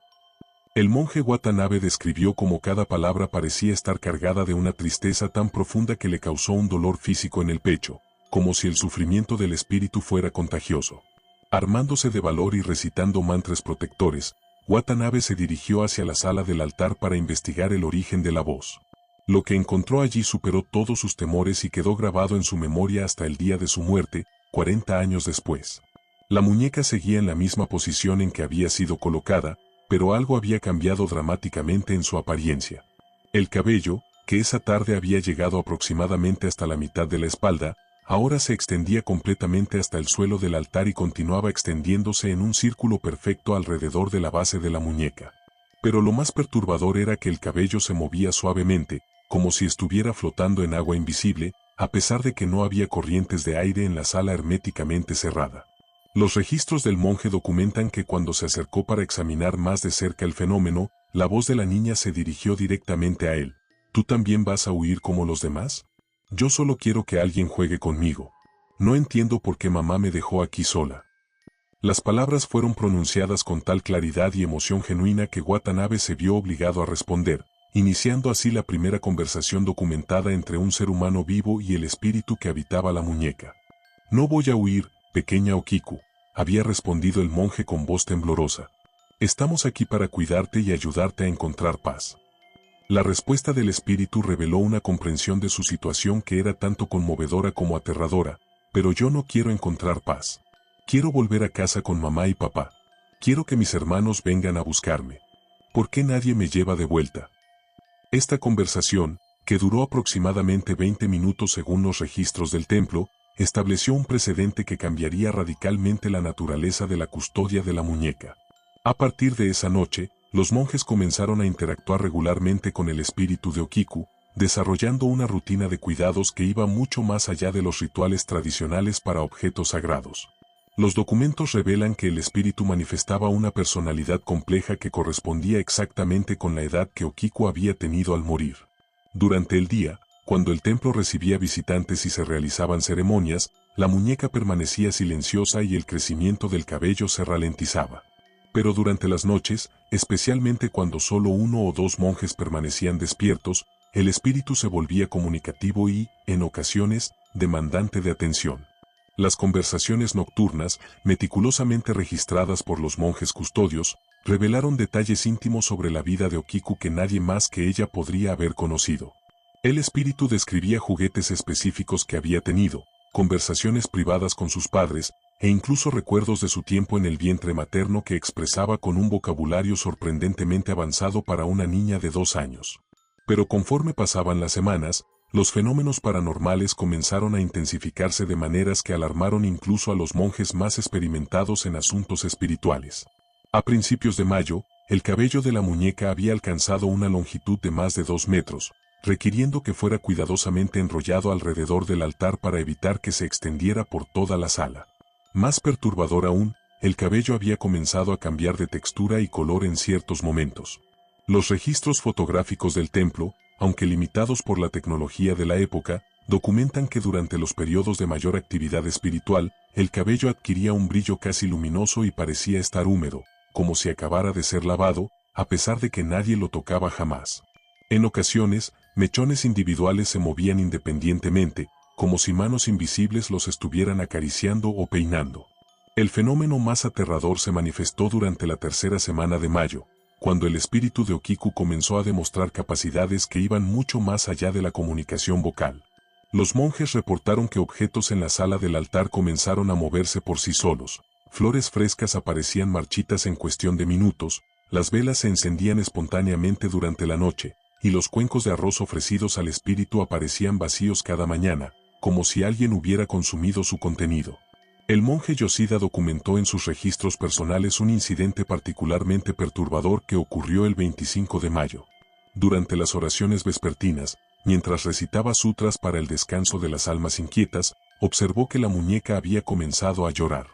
El monje Watanabe describió cómo cada palabra parecía estar cargada de una tristeza tan profunda que le causó un dolor físico en el pecho, como si el sufrimiento del espíritu fuera contagioso. Armándose de valor y recitando mantras protectores, Watanabe se dirigió hacia la sala del altar para investigar el origen de la voz. Lo que encontró allí superó todos sus temores y quedó grabado en su memoria hasta el día de su muerte, 40 años después. La muñeca seguía en la misma posición en que había sido colocada, pero algo había cambiado dramáticamente en su apariencia. El cabello, que esa tarde había llegado aproximadamente hasta la mitad de la espalda, ahora se extendía completamente hasta el suelo del altar y continuaba extendiéndose en un círculo perfecto alrededor de la base de la muñeca. Pero lo más perturbador era que el cabello se movía suavemente, como si estuviera flotando en agua invisible, a pesar de que no había corrientes de aire en la sala herméticamente cerrada. Los registros del monje documentan que cuando se acercó para examinar más de cerca el fenómeno, la voz de la niña se dirigió directamente a él. ¿Tú también vas a huir como los demás? Yo solo quiero que alguien juegue conmigo. No entiendo por qué mamá me dejó aquí sola. Las palabras fueron pronunciadas con tal claridad y emoción genuina que Watanabe se vio obligado a responder, iniciando así la primera conversación documentada entre un ser humano vivo y el espíritu que habitaba la muñeca. No voy a huir, pequeña Okiku, había respondido el monje con voz temblorosa. Estamos aquí para cuidarte y ayudarte a encontrar paz. La respuesta del espíritu reveló una comprensión de su situación que era tanto conmovedora como aterradora, pero yo no quiero encontrar paz. Quiero volver a casa con mamá y papá. Quiero que mis hermanos vengan a buscarme. ¿Por qué nadie me lleva de vuelta? Esta conversación, que duró aproximadamente 20 minutos según los registros del templo, estableció un precedente que cambiaría radicalmente la naturaleza de la custodia de la muñeca. A partir de esa noche, los monjes comenzaron a interactuar regularmente con el espíritu de Okiku, desarrollando una rutina de cuidados que iba mucho más allá de los rituales tradicionales para objetos sagrados. Los documentos revelan que el espíritu manifestaba una personalidad compleja que correspondía exactamente con la edad que Okiku había tenido al morir. Durante el día, cuando el templo recibía visitantes y se realizaban ceremonias, la muñeca permanecía silenciosa y el crecimiento del cabello se ralentizaba. Pero durante las noches, especialmente cuando solo uno o dos monjes permanecían despiertos, el espíritu se volvía comunicativo y, en ocasiones, demandante de atención. Las conversaciones nocturnas, meticulosamente registradas por los monjes custodios, revelaron detalles íntimos sobre la vida de Okiku que nadie más que ella podría haber conocido. El espíritu describía juguetes específicos que había tenido, conversaciones privadas con sus padres, e incluso recuerdos de su tiempo en el vientre materno que expresaba con un vocabulario sorprendentemente avanzado para una niña de 2 años. Pero conforme pasaban las semanas, los fenómenos paranormales comenzaron a intensificarse de maneras que alarmaron incluso a los monjes más experimentados en asuntos espirituales. A principios de mayo, el cabello de la muñeca había alcanzado una longitud de más de 2 metros, requiriendo que fuera cuidadosamente enrollado alrededor del altar para evitar que se extendiera por toda la sala. Más perturbador aún, el cabello había comenzado a cambiar de textura y color en ciertos momentos. Los registros fotográficos del templo, aunque limitados por la tecnología de la época, documentan que durante los periodos de mayor actividad espiritual, el cabello adquiría un brillo casi luminoso y parecía estar húmedo, como si acabara de ser lavado, a pesar de que nadie lo tocaba jamás. En ocasiones, mechones individuales se movían independientemente, como si manos invisibles los estuvieran acariciando o peinando. El fenómeno más aterrador se manifestó durante la tercera semana de mayo, cuando el espíritu de Okiku comenzó a demostrar capacidades que iban mucho más allá de la comunicación vocal. Los monjes reportaron que objetos en la sala del altar comenzaron a moverse por sí solos, flores frescas aparecían marchitas en cuestión de minutos, las velas se encendían espontáneamente durante la noche, y los cuencos de arroz ofrecidos al espíritu aparecían vacíos cada mañana, como si alguien hubiera consumido su contenido. El monje Yoshida documentó en sus registros personales un incidente particularmente perturbador que ocurrió el 25 de mayo. Durante las oraciones vespertinas, mientras recitaba sutras para el descanso de las almas inquietas, observó que la muñeca había comenzado a llorar.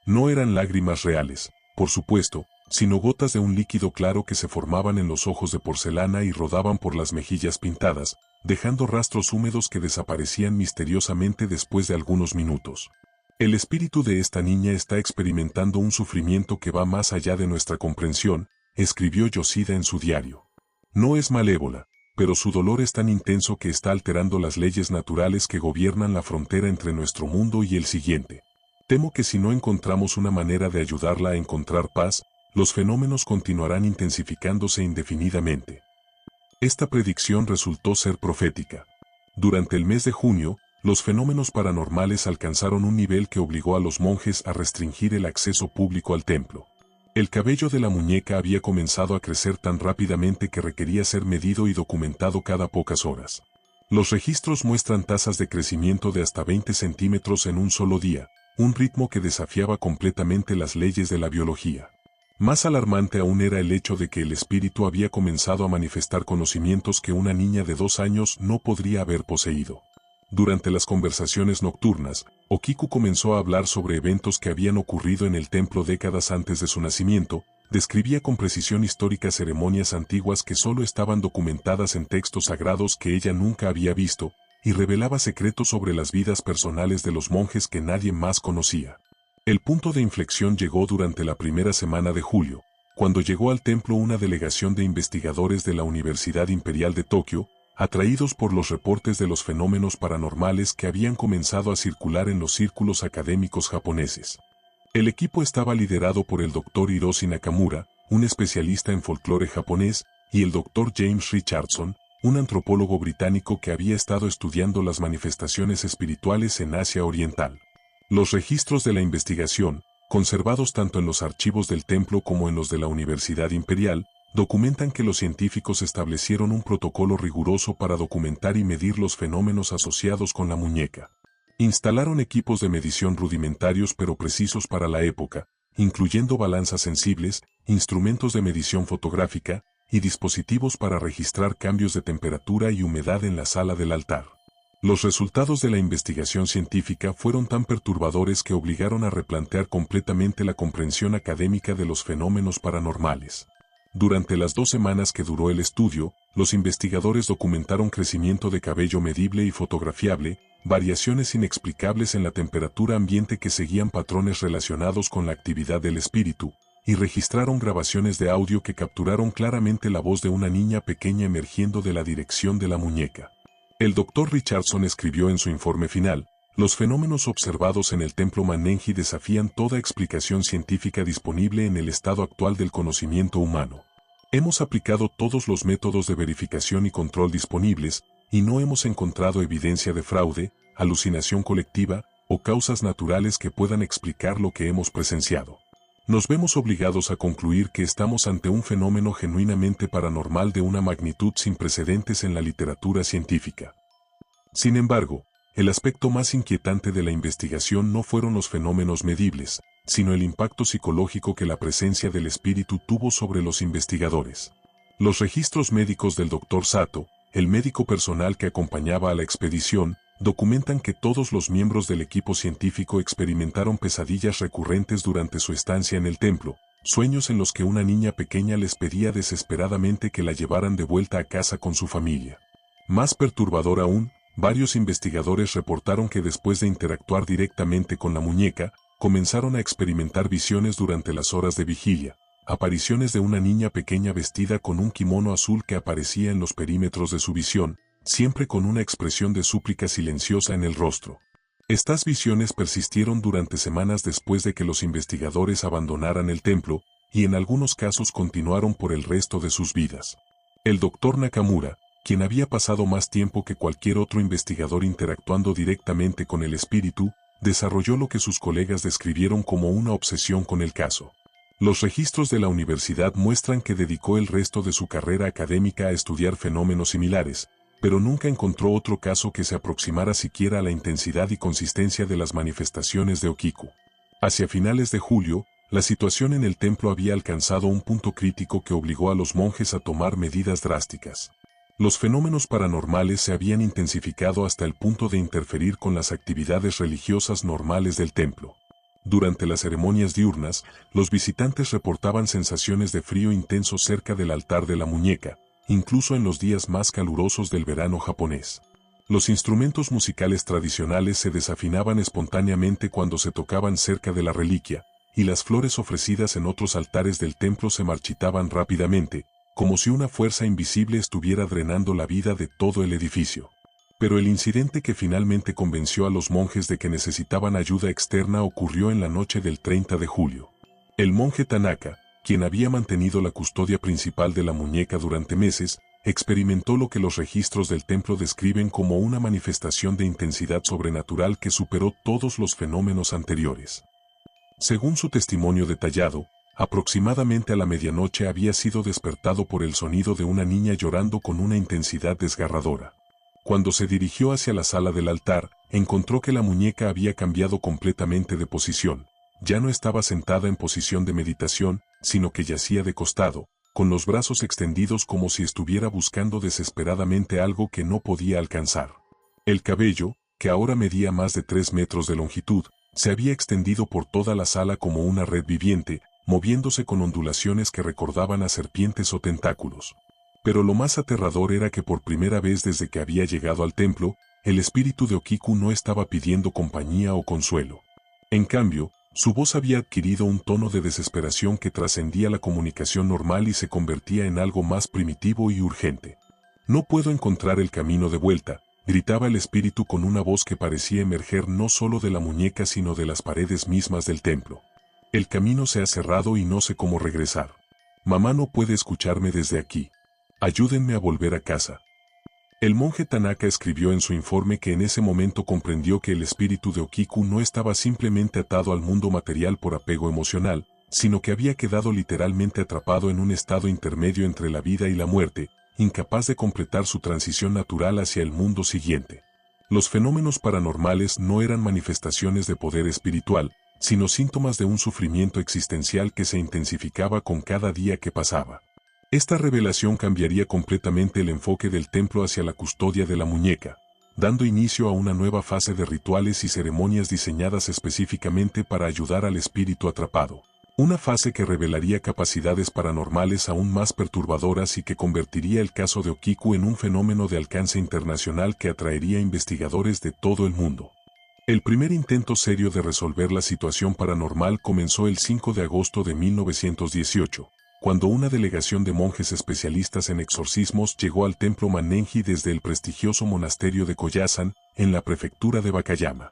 No eran lágrimas reales, por supuesto, sino gotas de un líquido claro que se formaban en los ojos de porcelana y rodaban por las mejillas pintadas, dejando rastros húmedos que desaparecían misteriosamente después de algunos minutos. El espíritu de esta niña está experimentando un sufrimiento que va más allá de nuestra comprensión, escribió Yoshida en su diario. No es malévola, pero su dolor es tan intenso que está alterando las leyes naturales que gobiernan la frontera entre nuestro mundo y el siguiente. Temo que si no encontramos una manera de ayudarla a encontrar paz, los fenómenos continuarán intensificándose indefinidamente. Esta predicción resultó ser profética. Durante el mes de junio, los fenómenos paranormales alcanzaron un nivel que obligó a los monjes a restringir el acceso público al templo. El cabello de la muñeca había comenzado a crecer tan rápidamente que requería ser medido y documentado cada pocas horas. Los registros muestran tasas de crecimiento de hasta 20 centímetros en un solo día, un ritmo que desafiaba completamente las leyes de la biología. Más alarmante aún era el hecho de que el espíritu había comenzado a manifestar conocimientos que una niña de 2 años no podría haber poseído. Durante las conversaciones nocturnas, Okiku comenzó a hablar sobre eventos que habían ocurrido en el templo décadas antes de su nacimiento, describía con precisión históricas ceremonias antiguas que solo estaban documentadas en textos sagrados que ella nunca había visto, y revelaba secretos sobre las vidas personales de los monjes que nadie más conocía. El punto de inflexión llegó durante la primera semana de julio, cuando llegó al templo una delegación de investigadores de la Universidad Imperial de Tokio, atraídos por los reportes de los fenómenos paranormales que habían comenzado a circular en los círculos académicos japoneses. El equipo estaba liderado por el Dr. Hiroshi Nakamura, un especialista en folclore japonés, y el Dr. James Richardson, un antropólogo británico que había estado estudiando las manifestaciones espirituales en Asia Oriental. Los registros de la investigación, conservados tanto en los archivos del templo como en los de la Universidad Imperial, documentan que los científicos establecieron un protocolo riguroso para documentar y medir los fenómenos asociados con la muñeca. Instalaron equipos de medición rudimentarios pero precisos para la época, incluyendo balanzas sensibles, instrumentos de medición fotográfica, y dispositivos para registrar cambios de temperatura y humedad en la sala del altar. Los resultados de la investigación científica fueron tan perturbadores que obligaron a replantear completamente la comprensión académica de los fenómenos paranormales. Durante las 2 semanas que duró el estudio, los investigadores documentaron crecimiento de cabello medible y fotografiable, variaciones inexplicables en la temperatura ambiente que seguían patrones relacionados con la actividad del espíritu, y registraron grabaciones de audio que capturaron claramente la voz de una niña pequeña emergiendo de la dirección de la muñeca. El Dr. Richardson escribió en su informe final: los fenómenos observados en el templo Manenji desafían toda explicación científica disponible en el estado actual del conocimiento humano. Hemos aplicado todos los métodos de verificación y control disponibles, y no hemos encontrado evidencia de fraude, alucinación colectiva, o causas naturales que puedan explicar lo que hemos presenciado. Nos vemos obligados a concluir que estamos ante un fenómeno genuinamente paranormal de una magnitud sin precedentes en la literatura científica. Sin embargo, el aspecto más inquietante de la investigación no fueron los fenómenos medibles, sino el impacto psicológico que la presencia del espíritu tuvo sobre los investigadores. Los registros médicos del Dr. Sato, el médico personal que acompañaba a la expedición, documentan que todos los miembros del equipo científico experimentaron pesadillas recurrentes durante su estancia en el templo, sueños en los que una niña pequeña les pedía desesperadamente que la llevaran de vuelta a casa con su familia. Más perturbador aún, varios investigadores reportaron que después de interactuar directamente con la muñeca, comenzaron a experimentar visiones durante las horas de vigilia, apariciones de una niña pequeña vestida con un kimono azul que aparecía en los perímetros de su visión, siempre con una expresión de súplica silenciosa en el rostro. Estas visiones persistieron durante semanas después de que los investigadores abandonaran el templo, y en algunos casos continuaron por el resto de sus vidas. El Dr. Nakamura, quien había pasado más tiempo que cualquier otro investigador interactuando directamente con el espíritu, desarrolló lo que sus colegas describieron como una obsesión con el caso. Los registros de la universidad muestran que dedicó el resto de su carrera académica a estudiar fenómenos similares, pero nunca encontró otro caso que se aproximara siquiera a la intensidad y consistencia de las manifestaciones de Okiku. Hacia finales de julio, la situación en el templo había alcanzado un punto crítico que obligó a los monjes a tomar medidas drásticas. Los fenómenos paranormales se habían intensificado hasta el punto de interferir con las actividades religiosas normales del templo. Durante las ceremonias diurnas, los visitantes reportaban sensaciones de frío intenso cerca del altar de la muñeca, incluso en los días más calurosos del verano japonés. Los instrumentos musicales tradicionales se desafinaban espontáneamente cuando se tocaban cerca de la reliquia, y las flores ofrecidas en otros altares del templo se marchitaban rápidamente, como si una fuerza invisible estuviera drenando la vida de todo el edificio. Pero el incidente que finalmente convenció a los monjes de que necesitaban ayuda externa ocurrió en la noche del 30 de julio. El monje Tanaka, quien había mantenido la custodia principal de la muñeca durante meses, experimentó lo que los registros del templo describen como una manifestación de intensidad sobrenatural que superó todos los fenómenos anteriores. Según su testimonio detallado, aproximadamente a la medianoche había sido despertado por el sonido de una niña llorando con una intensidad desgarradora. Cuando se dirigió hacia la sala del altar, encontró que la muñeca había cambiado completamente de posición. Ya no estaba sentada en posición de meditación, sino que yacía de costado, con los brazos extendidos como si estuviera buscando desesperadamente algo que no podía alcanzar. El cabello, que ahora medía más de 3 metros de longitud, se había extendido por toda la sala como una red viviente, moviéndose con ondulaciones que recordaban a serpientes o tentáculos. Pero lo más aterrador era que por primera vez desde que había llegado al templo, el espíritu de Okiku no estaba pidiendo compañía o consuelo. En cambio, su voz había adquirido un tono de desesperación que trascendía la comunicación normal y se convertía en algo más primitivo y urgente. «No puedo encontrar el camino de vuelta», gritaba el espíritu con una voz que parecía emerger no solo de la muñeca sino de las paredes mismas del templo. «El camino se ha cerrado y no sé cómo regresar. Mamá no puede escucharme desde aquí. Ayúdenme a volver a casa». El monje Tanaka escribió en su informe que en ese momento comprendió que el espíritu de Okiku no estaba simplemente atado al mundo material por apego emocional, sino que había quedado literalmente atrapado en un estado intermedio entre la vida y la muerte, incapaz de completar su transición natural hacia el mundo siguiente. Los fenómenos paranormales no eran manifestaciones de poder espiritual, sino síntomas de un sufrimiento existencial que se intensificaba con cada día que pasaba. Esta revelación cambiaría completamente el enfoque del templo hacia la custodia de la muñeca. dando inicio a una nueva fase de rituales y ceremonias diseñadas específicamente para ayudar al espíritu atrapado. Una fase que revelaría capacidades paranormales aún más perturbadoras y que convertiría el caso de Okiku en un fenómeno de alcance internacional que atraería investigadores de todo el mundo. El primer intento serio de resolver la situación paranormal comenzó el 5 de agosto de 1918, cuando una delegación de monjes especialistas en exorcismos llegó al templo Mannenji desde el prestigioso monasterio de Koyasan, en la prefectura de Wakayama.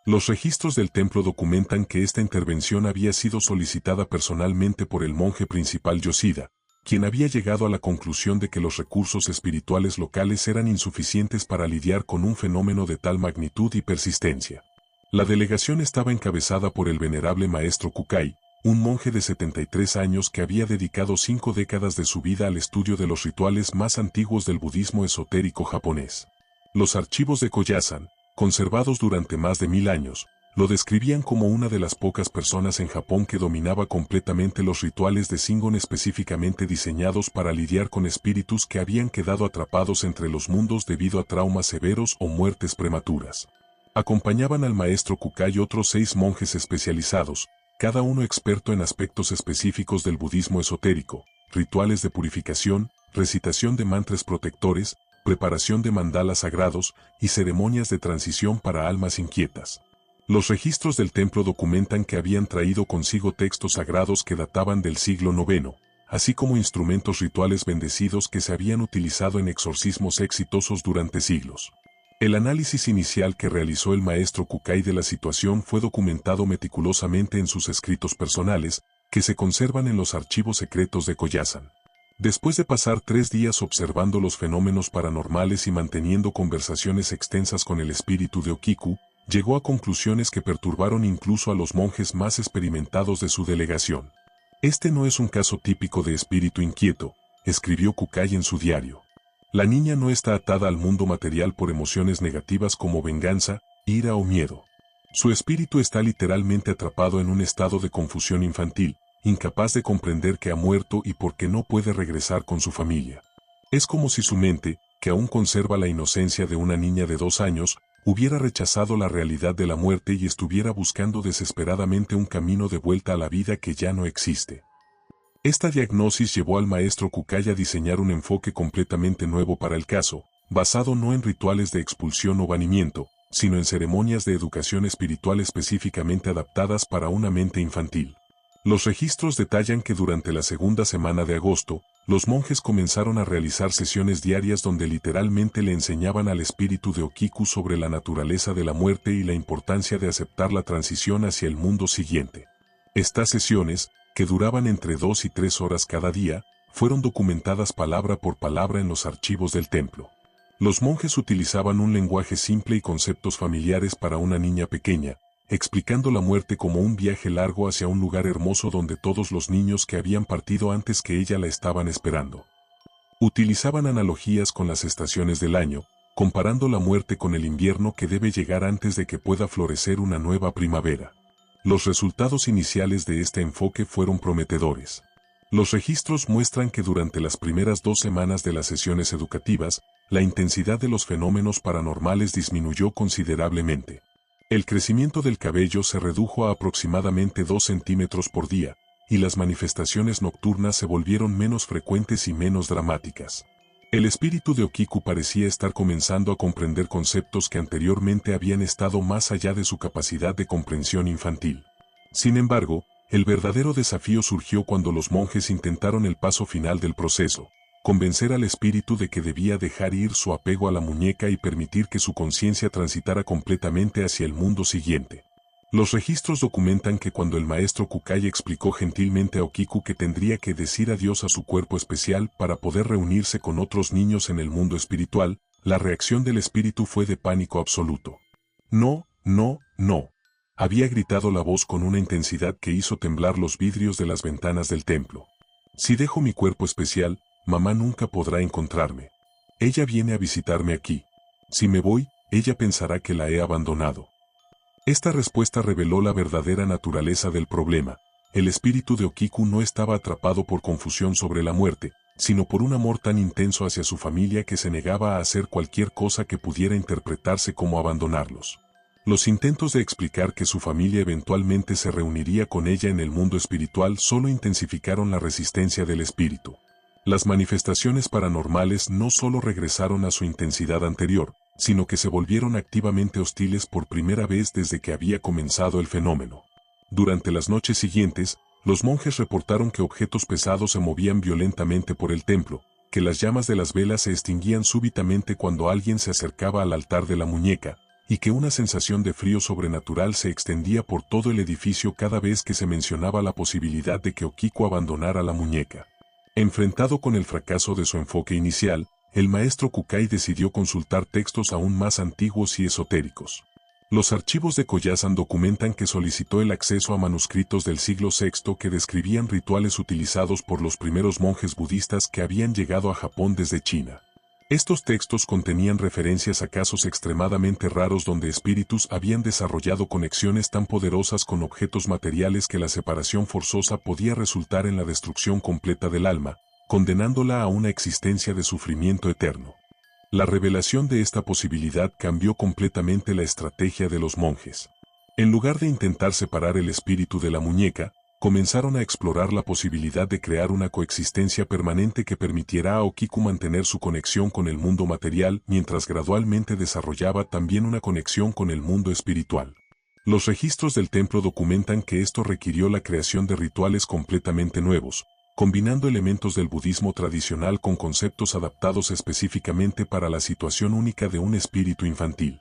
Los registros del templo documentan que esta intervención había sido solicitada personalmente por el monje principal Yoshida, quien había llegado a la conclusión de que los recursos espirituales locales eran insuficientes para lidiar con un fenómeno de tal magnitud y persistencia. La delegación estaba encabezada por el venerable maestro Kukai, un monje de 73 años que había dedicado 5 décadas de su vida al estudio de los rituales más antiguos del budismo esotérico japonés. Los archivos de Koyasan, conservados durante más de 1000 años, lo describían como una de las pocas personas en Japón que dominaba completamente los rituales de Shingon específicamente diseñados para lidiar con espíritus que habían quedado atrapados entre los mundos debido a traumas severos o muertes prematuras. Acompañaban al maestro Kukai otros 6 monjes especializados, cada uno experto en aspectos específicos del budismo esotérico, rituales de purificación, recitación de mantras protectores, preparación de mandalas sagrados y ceremonias de transición para almas inquietas. Los registros del templo documentan que habían traído consigo textos sagrados que databan del siglo IX, así como instrumentos rituales bendecidos que se habían utilizado en exorcismos exitosos durante siglos. El análisis inicial que realizó el maestro Kukai de la situación fue documentado meticulosamente en sus escritos personales, que se conservan en los archivos secretos de Koyasan. Después de pasar 3 días observando los fenómenos paranormales y manteniendo conversaciones extensas con el espíritu de Okiku, llegó a conclusiones que perturbaron incluso a los monjes más experimentados de su delegación. Este no es un caso típico de espíritu inquieto, escribió Kukai en su diario. La niña no está atada al mundo material por emociones negativas como venganza, ira o miedo. Su espíritu está literalmente atrapado en un estado de confusión infantil, incapaz de comprender que ha muerto y por qué no puede regresar con su familia. Es como si su mente, que aún conserva la inocencia de una niña de 2 años, hubiera rechazado la realidad de la muerte y estuviera buscando desesperadamente un camino de vuelta a la vida que ya no existe. Esta diagnosis llevó al maestro Kukai a diseñar un enfoque completamente nuevo para el caso, basado no en rituales de expulsión o banimiento, sino en ceremonias de educación espiritual específicamente adaptadas para una mente infantil. Los registros detallan que durante la segunda semana de agosto, los monjes comenzaron a realizar sesiones diarias donde literalmente le enseñaban al espíritu de Okiku sobre la naturaleza de la muerte y la importancia de aceptar la transición hacia el mundo siguiente. Estas sesiones, que duraban entre 2 y 3 horas cada día, fueron documentadas palabra por palabra en los archivos del templo. Los monjes utilizaban un lenguaje simple y conceptos familiares para una niña pequeña, explicando la muerte como un viaje largo hacia un lugar hermoso donde todos los niños que habían partido antes que ella la estaban esperando. Utilizaban analogías con las estaciones del año, comparando la muerte con el invierno que debe llegar antes de que pueda florecer una nueva primavera. Los resultados iniciales de este enfoque fueron prometedores. Los registros muestran que durante las primeras 2 semanas de las sesiones educativas, la intensidad de los fenómenos paranormales disminuyó considerablemente. El crecimiento del cabello se redujo a aproximadamente 2 centímetros por día, y las manifestaciones nocturnas se volvieron menos frecuentes y menos dramáticas. El espíritu de Okiku parecía estar comenzando a comprender conceptos que anteriormente habían estado más allá de su capacidad de comprensión infantil. Sin embargo, el verdadero desafío surgió cuando los monjes intentaron el paso final del proceso: convencer al espíritu de que debía dejar ir su apego a la muñeca y permitir que su conciencia transitara completamente hacia el mundo siguiente. Los registros documentan que cuando el maestro Kukai explicó gentilmente a Okiku que tendría que decir adiós a su cuerpo especial para poder reunirse con otros niños en el mundo espiritual, la reacción del espíritu fue de pánico absoluto. No, no, no. Había gritado la voz con una intensidad que hizo temblar los vidrios de las ventanas del templo. Si dejo mi cuerpo especial, mamá nunca podrá encontrarme. Ella viene a visitarme aquí. Si me voy, ella pensará que la he abandonado. Esta respuesta reveló la verdadera naturaleza del problema. El espíritu de Okiku no estaba atrapado por confusión sobre la muerte, sino por un amor tan intenso hacia su familia que se negaba a hacer cualquier cosa que pudiera interpretarse como abandonarlos. Los intentos de explicar que su familia eventualmente se reuniría con ella en el mundo espiritual solo intensificaron la resistencia del espíritu. Las manifestaciones paranormales no solo regresaron a su intensidad anterior, sino que se volvieron activamente hostiles por primera vez desde que había comenzado el fenómeno. Durante las noches siguientes, los monjes reportaron que objetos pesados se movían violentamente por el templo, que las llamas de las velas se extinguían súbitamente cuando alguien se acercaba al altar de la muñeca, y que una sensación de frío sobrenatural se extendía por todo el edificio cada vez que se mencionaba la posibilidad de que Okiku abandonara la muñeca. Enfrentado con el fracaso de su enfoque inicial, el maestro Kukai decidió consultar textos aún más antiguos y esotéricos. Los archivos de Koyasan documentan que solicitó el acceso a manuscritos del siglo VI que describían rituales utilizados por los primeros monjes budistas que habían llegado a Japón desde China. Estos textos contenían referencias a casos extremadamente raros donde espíritus habían desarrollado conexiones tan poderosas con objetos materiales que la separación forzosa podía resultar en la destrucción completa del alma, condenándola a una existencia de sufrimiento eterno. La revelación de esta posibilidad cambió completamente la estrategia de los monjes. En lugar de intentar separar el espíritu de la muñeca, comenzaron a explorar la posibilidad de crear una coexistencia permanente que permitiera a Okiku mantener su conexión con el mundo material mientras gradualmente desarrollaba también una conexión con el mundo espiritual. Los registros del templo documentan que esto requirió la creación de rituales completamente nuevos, combinando elementos del budismo tradicional con conceptos adaptados específicamente para la situación única de un espíritu infantil.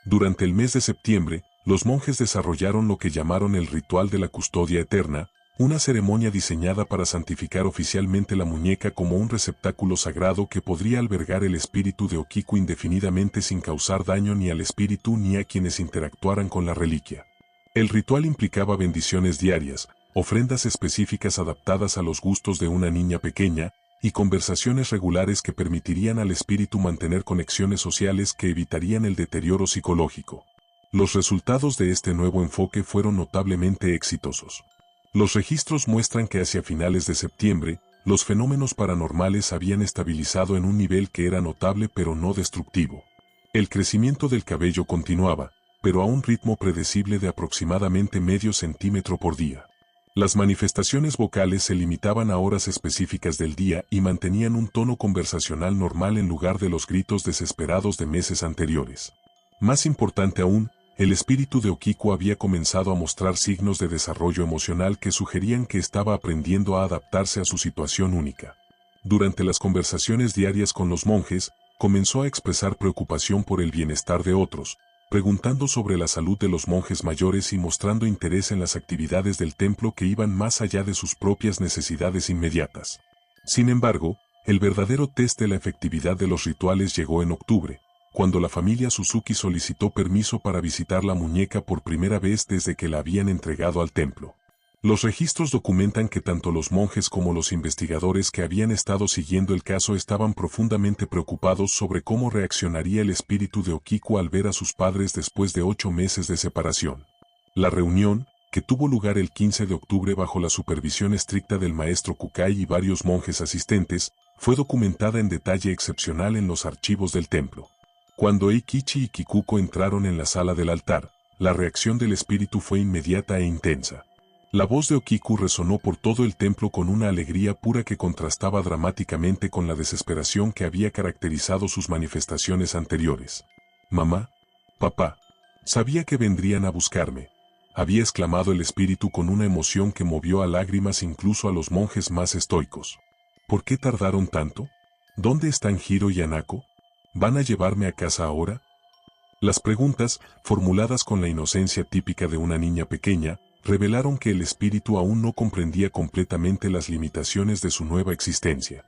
Durante el mes de septiembre, los monjes desarrollaron lo que llamaron el ritual de la custodia eterna, una ceremonia diseñada para santificar oficialmente la muñeca como un receptáculo sagrado que podría albergar el espíritu de Okiku indefinidamente sin causar daño ni al espíritu ni a quienes interactuaran con la reliquia. El ritual implicaba bendiciones diarias, ofrendas específicas adaptadas a los gustos de una niña pequeña, y conversaciones regulares que permitirían al espíritu mantener conexiones sociales que evitarían el deterioro psicológico. Los resultados de este nuevo enfoque fueron notablemente exitosos. Los registros muestran que hacia finales de septiembre, los fenómenos paranormales habían estabilizado en un nivel que era notable pero no destructivo. El crecimiento del cabello continuaba, pero a un ritmo predecible de aproximadamente medio centímetro por día. Las manifestaciones vocales se limitaban a horas específicas del día y mantenían un tono conversacional normal en lugar de los gritos desesperados de meses anteriores. Más importante aún, el espíritu de Okiku había comenzado a mostrar signos de desarrollo emocional que sugerían que estaba aprendiendo a adaptarse a su situación única. Durante las conversaciones diarias con los monjes, comenzó a expresar preocupación por el bienestar de otros, preguntando sobre la salud de los monjes mayores y mostrando interés en las actividades del templo que iban más allá de sus propias necesidades inmediatas. Sin embargo, el verdadero test de la efectividad de los rituales llegó en octubre, cuando la familia Suzuki solicitó permiso para visitar la muñeca por primera vez desde que la habían entregado al templo. Los registros documentan que tanto los monjes como los investigadores que habían estado siguiendo el caso estaban profundamente preocupados sobre cómo reaccionaría el espíritu de Okiku al ver a sus padres después de 8 meses de separación. La reunión, que tuvo lugar el 15 de octubre bajo la supervisión estricta del maestro Kukai y varios monjes asistentes, fue documentada en detalle excepcional en los archivos del templo. Cuando Eikichi y Kikuko entraron en la sala del altar, la reacción del espíritu fue inmediata e intensa. La voz de Okiku resonó por todo el templo con una alegría pura que contrastaba dramáticamente con la desesperación que había caracterizado sus manifestaciones anteriores. «Mamá, papá, sabía que vendrían a buscarme», había exclamado el espíritu con una emoción que movió a lágrimas incluso a los monjes más estoicos. «¿Por qué tardaron tanto? ¿Dónde están Hiro y Hanako? ¿Van a llevarme a casa ahora?». Las preguntas, formuladas con la inocencia típica de una niña pequeña, revelaron que el espíritu aún no comprendía completamente las limitaciones de su nueva existencia.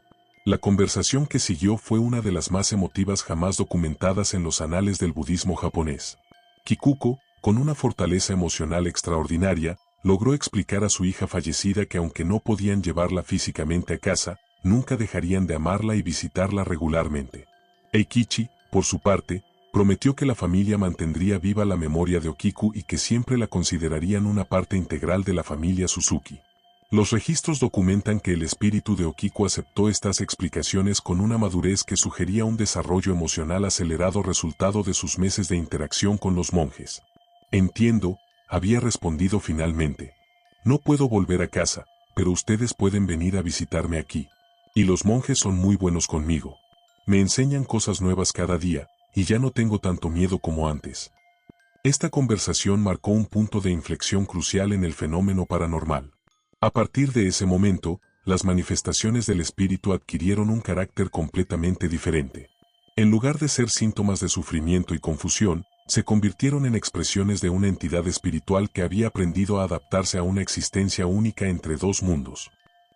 La conversación que siguió fue una de las más emotivas jamás documentadas en los anales del budismo japonés. Kikuko, con una fortaleza emocional extraordinaria, logró explicar a su hija fallecida que aunque no podían llevarla físicamente a casa, nunca dejarían de amarla y visitarla regularmente. Eikichi, por su parte, prometió que la familia mantendría viva la memoria de Okiku y que siempre la considerarían una parte integral de la familia Suzuki. Los registros documentan que el espíritu de Okiku aceptó estas explicaciones con una madurez que sugería un desarrollo emocional acelerado resultado de sus meses de interacción con los monjes. Entiendo, había respondido finalmente. No puedo volver a casa, pero ustedes pueden venir a visitarme aquí. Y los monjes son muy buenos conmigo. Me enseñan cosas nuevas cada día, y ya no tengo tanto miedo como antes. Esta conversación marcó un punto de inflexión crucial en el fenómeno paranormal. A partir de ese momento, las manifestaciones del espíritu adquirieron un carácter completamente diferente. En lugar de ser síntomas de sufrimiento y confusión, se convirtieron en expresiones de una entidad espiritual que había aprendido a adaptarse a una existencia única entre dos mundos.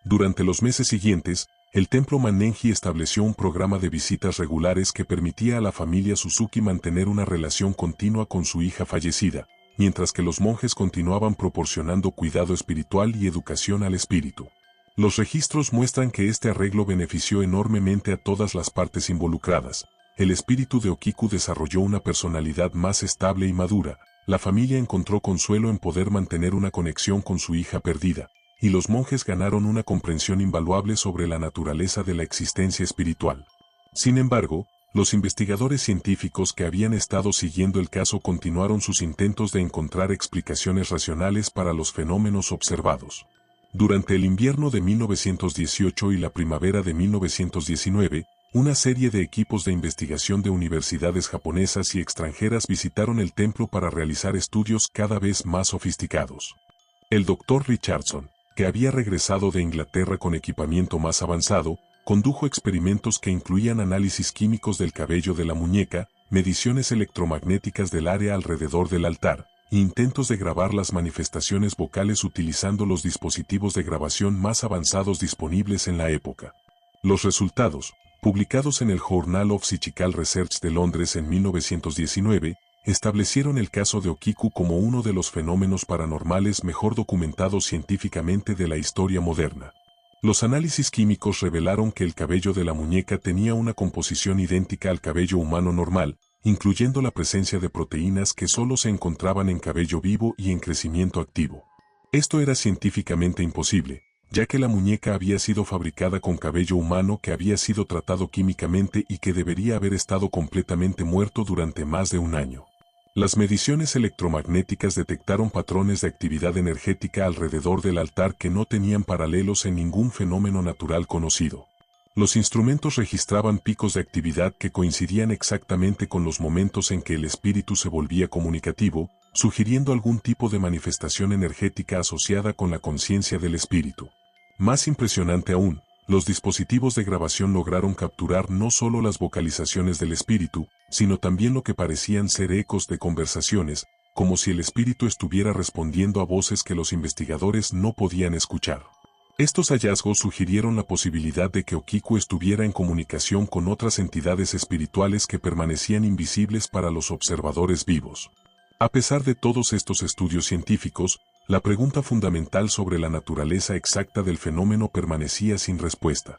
Durante los meses siguientes, el templo Mannenji estableció un programa de visitas regulares que permitía a la familia Suzuki mantener una relación continua con su hija fallecida, mientras que los monjes continuaban proporcionando cuidado espiritual y educación al espíritu. Los registros muestran que este arreglo benefició enormemente a todas las partes involucradas. El espíritu de Okiku desarrolló una personalidad más estable y madura, la familia encontró consuelo en poder mantener una conexión con su hija perdida, y los monjes ganaron una comprensión invaluable sobre la naturaleza de la existencia espiritual. Sin embargo, los investigadores científicos que habían estado siguiendo el caso continuaron sus intentos de encontrar explicaciones racionales para los fenómenos observados. Durante el invierno de 1918 y la primavera de 1919, una serie de equipos de investigación de universidades japonesas y extranjeras visitaron el templo para realizar estudios cada vez más sofisticados. El Dr. Richardson, que había regresado de Inglaterra con equipamiento más avanzado, condujo experimentos que incluían análisis químicos del cabello de la muñeca, mediciones electromagnéticas del área alrededor del altar, e intentos de grabar las manifestaciones vocales utilizando los dispositivos de grabación más avanzados disponibles en la época. Los resultados, publicados en el Journal of Psychical Research de Londres en 1919, establecieron el caso de Okiku como uno de los fenómenos paranormales mejor documentados científicamente de la historia moderna. Los análisis químicos revelaron que el cabello de la muñeca tenía una composición idéntica al cabello humano normal, incluyendo la presencia de proteínas que solo se encontraban en cabello vivo y en crecimiento activo. Esto era científicamente imposible, ya que la muñeca había sido fabricada con cabello humano que había sido tratado químicamente y que debería haber estado completamente muerto durante más de un año. Las mediciones electromagnéticas detectaron patrones de actividad energética alrededor del altar que no tenían paralelos en ningún fenómeno natural conocido. Los instrumentos registraban picos de actividad que coincidían exactamente con los momentos en que el espíritu se volvía comunicativo, sugiriendo algún tipo de manifestación energética asociada con la conciencia del espíritu. Más impresionante aún, los dispositivos de grabación lograron capturar no solo las vocalizaciones del espíritu, sino también lo que parecían ser ecos de conversaciones, como si el espíritu estuviera respondiendo a voces que los investigadores no podían escuchar. Estos hallazgos sugirieron la posibilidad de que Okiku estuviera en comunicación con otras entidades espirituales que permanecían invisibles para los observadores vivos. A pesar de todos estos estudios científicos, la pregunta fundamental sobre la naturaleza exacta del fenómeno permanecía sin respuesta.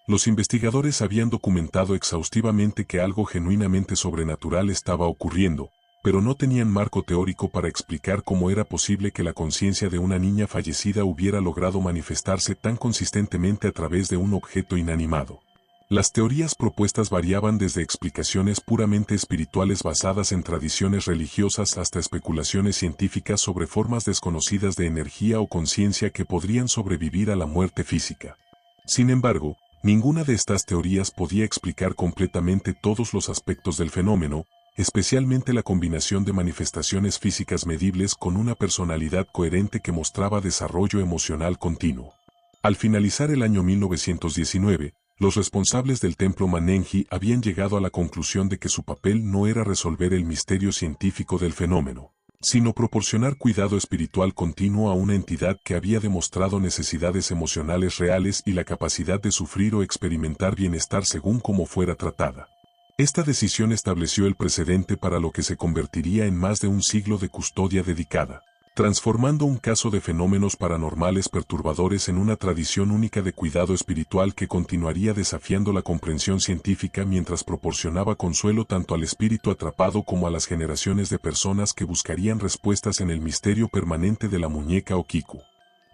Los investigadores habían documentado exhaustivamente que algo genuinamente sobrenatural estaba ocurriendo, pero no tenían marco teórico para explicar cómo era posible que la conciencia de una niña fallecida hubiera logrado manifestarse tan consistentemente a través de un objeto inanimado. Las teorías propuestas variaban desde explicaciones puramente espirituales basadas en tradiciones religiosas hasta especulaciones científicas sobre formas desconocidas de energía o conciencia que podrían sobrevivir a la muerte física. Sin embargo, ninguna de estas teorías podía explicar completamente todos los aspectos del fenómeno, especialmente la combinación de manifestaciones físicas medibles con una personalidad coherente que mostraba desarrollo emocional continuo. Al finalizar el año 1919, los responsables del templo Mannenji habían llegado a la conclusión de que su papel no era resolver el misterio científico del fenómeno, sino proporcionar cuidado espiritual continuo a una entidad que había demostrado necesidades emocionales reales y la capacidad de sufrir o experimentar bienestar según cómo fuera tratada. Esta decisión estableció el precedente para lo que se convertiría en más de un siglo de custodia dedicada, transformando un caso de fenómenos paranormales perturbadores en una tradición única de cuidado espiritual que continuaría desafiando la comprensión científica mientras proporcionaba consuelo tanto al espíritu atrapado como a las generaciones de personas que buscarían respuestas en el misterio permanente de la muñeca Okiku.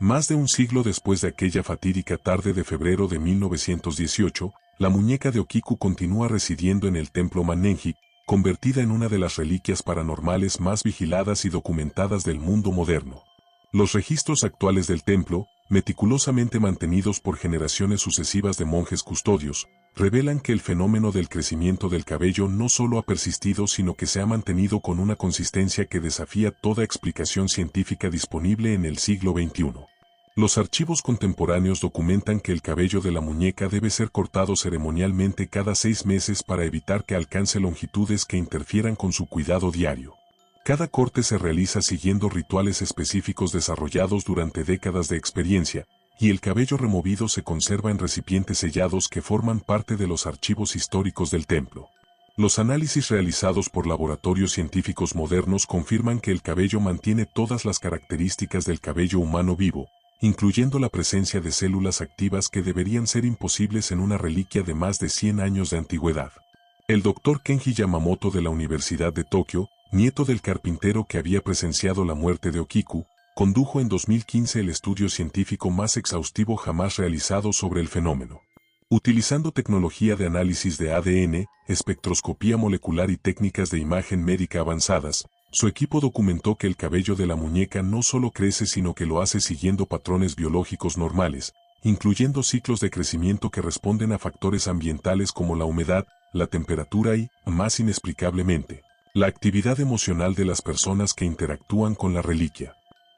Más de un siglo después de aquella fatídica tarde de febrero de 1918, la muñeca de Okiku continúa residiendo en el templo Mannenji, convertida en una de las reliquias paranormales más vigiladas y documentadas del mundo moderno. Los registros actuales del templo, meticulosamente mantenidos por generaciones sucesivas de monjes custodios, revelan que el fenómeno del crecimiento del cabello no solo ha persistido sino que se ha mantenido con una consistencia que desafía toda explicación científica disponible en el siglo XXI. Los archivos contemporáneos documentan que el cabello de la muñeca debe ser cortado ceremonialmente cada 6 meses para evitar que alcance longitudes que interfieran con su cuidado diario. Cada corte se realiza siguiendo rituales específicos desarrollados durante décadas de experiencia, y el cabello removido se conserva en recipientes sellados que forman parte de los archivos históricos del templo. Los análisis realizados por laboratorios científicos modernos confirman que el cabello mantiene todas las características del cabello humano vivo, incluyendo la presencia de células activas que deberían ser imposibles en una reliquia de más de 100 años de antigüedad. El Dr. Kenji Yamamoto de la Universidad de Tokio, nieto del carpintero que había presenciado la muerte de Okiku, condujo en 2015 el estudio científico más exhaustivo jamás realizado sobre el fenómeno. Utilizando tecnología de análisis de ADN, espectroscopía molecular y técnicas de imagen médica avanzadas, su equipo documentó que el cabello de la muñeca no solo crece sino que lo hace siguiendo patrones biológicos normales, incluyendo ciclos de crecimiento que responden a factores ambientales como la humedad, la temperatura y, más inexplicablemente, la actividad emocional de las personas que interactúan con la reliquia.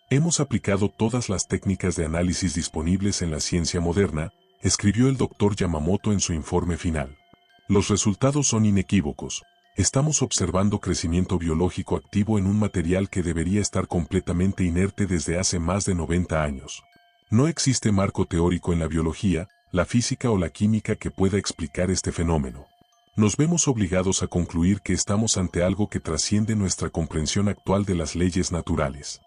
Hemos aplicado todas las técnicas de análisis disponibles en la ciencia moderna, escribió el Dr. Yamamoto en su informe final. Los resultados son inequívocos. Estamos observando crecimiento biológico activo en un material que debería estar completamente inerte desde hace más de 90 años. No existe marco teórico en la biología, la física o la química que pueda explicar este fenómeno. Nos vemos obligados a concluir que estamos ante algo que trasciende nuestra comprensión actual de las leyes naturales.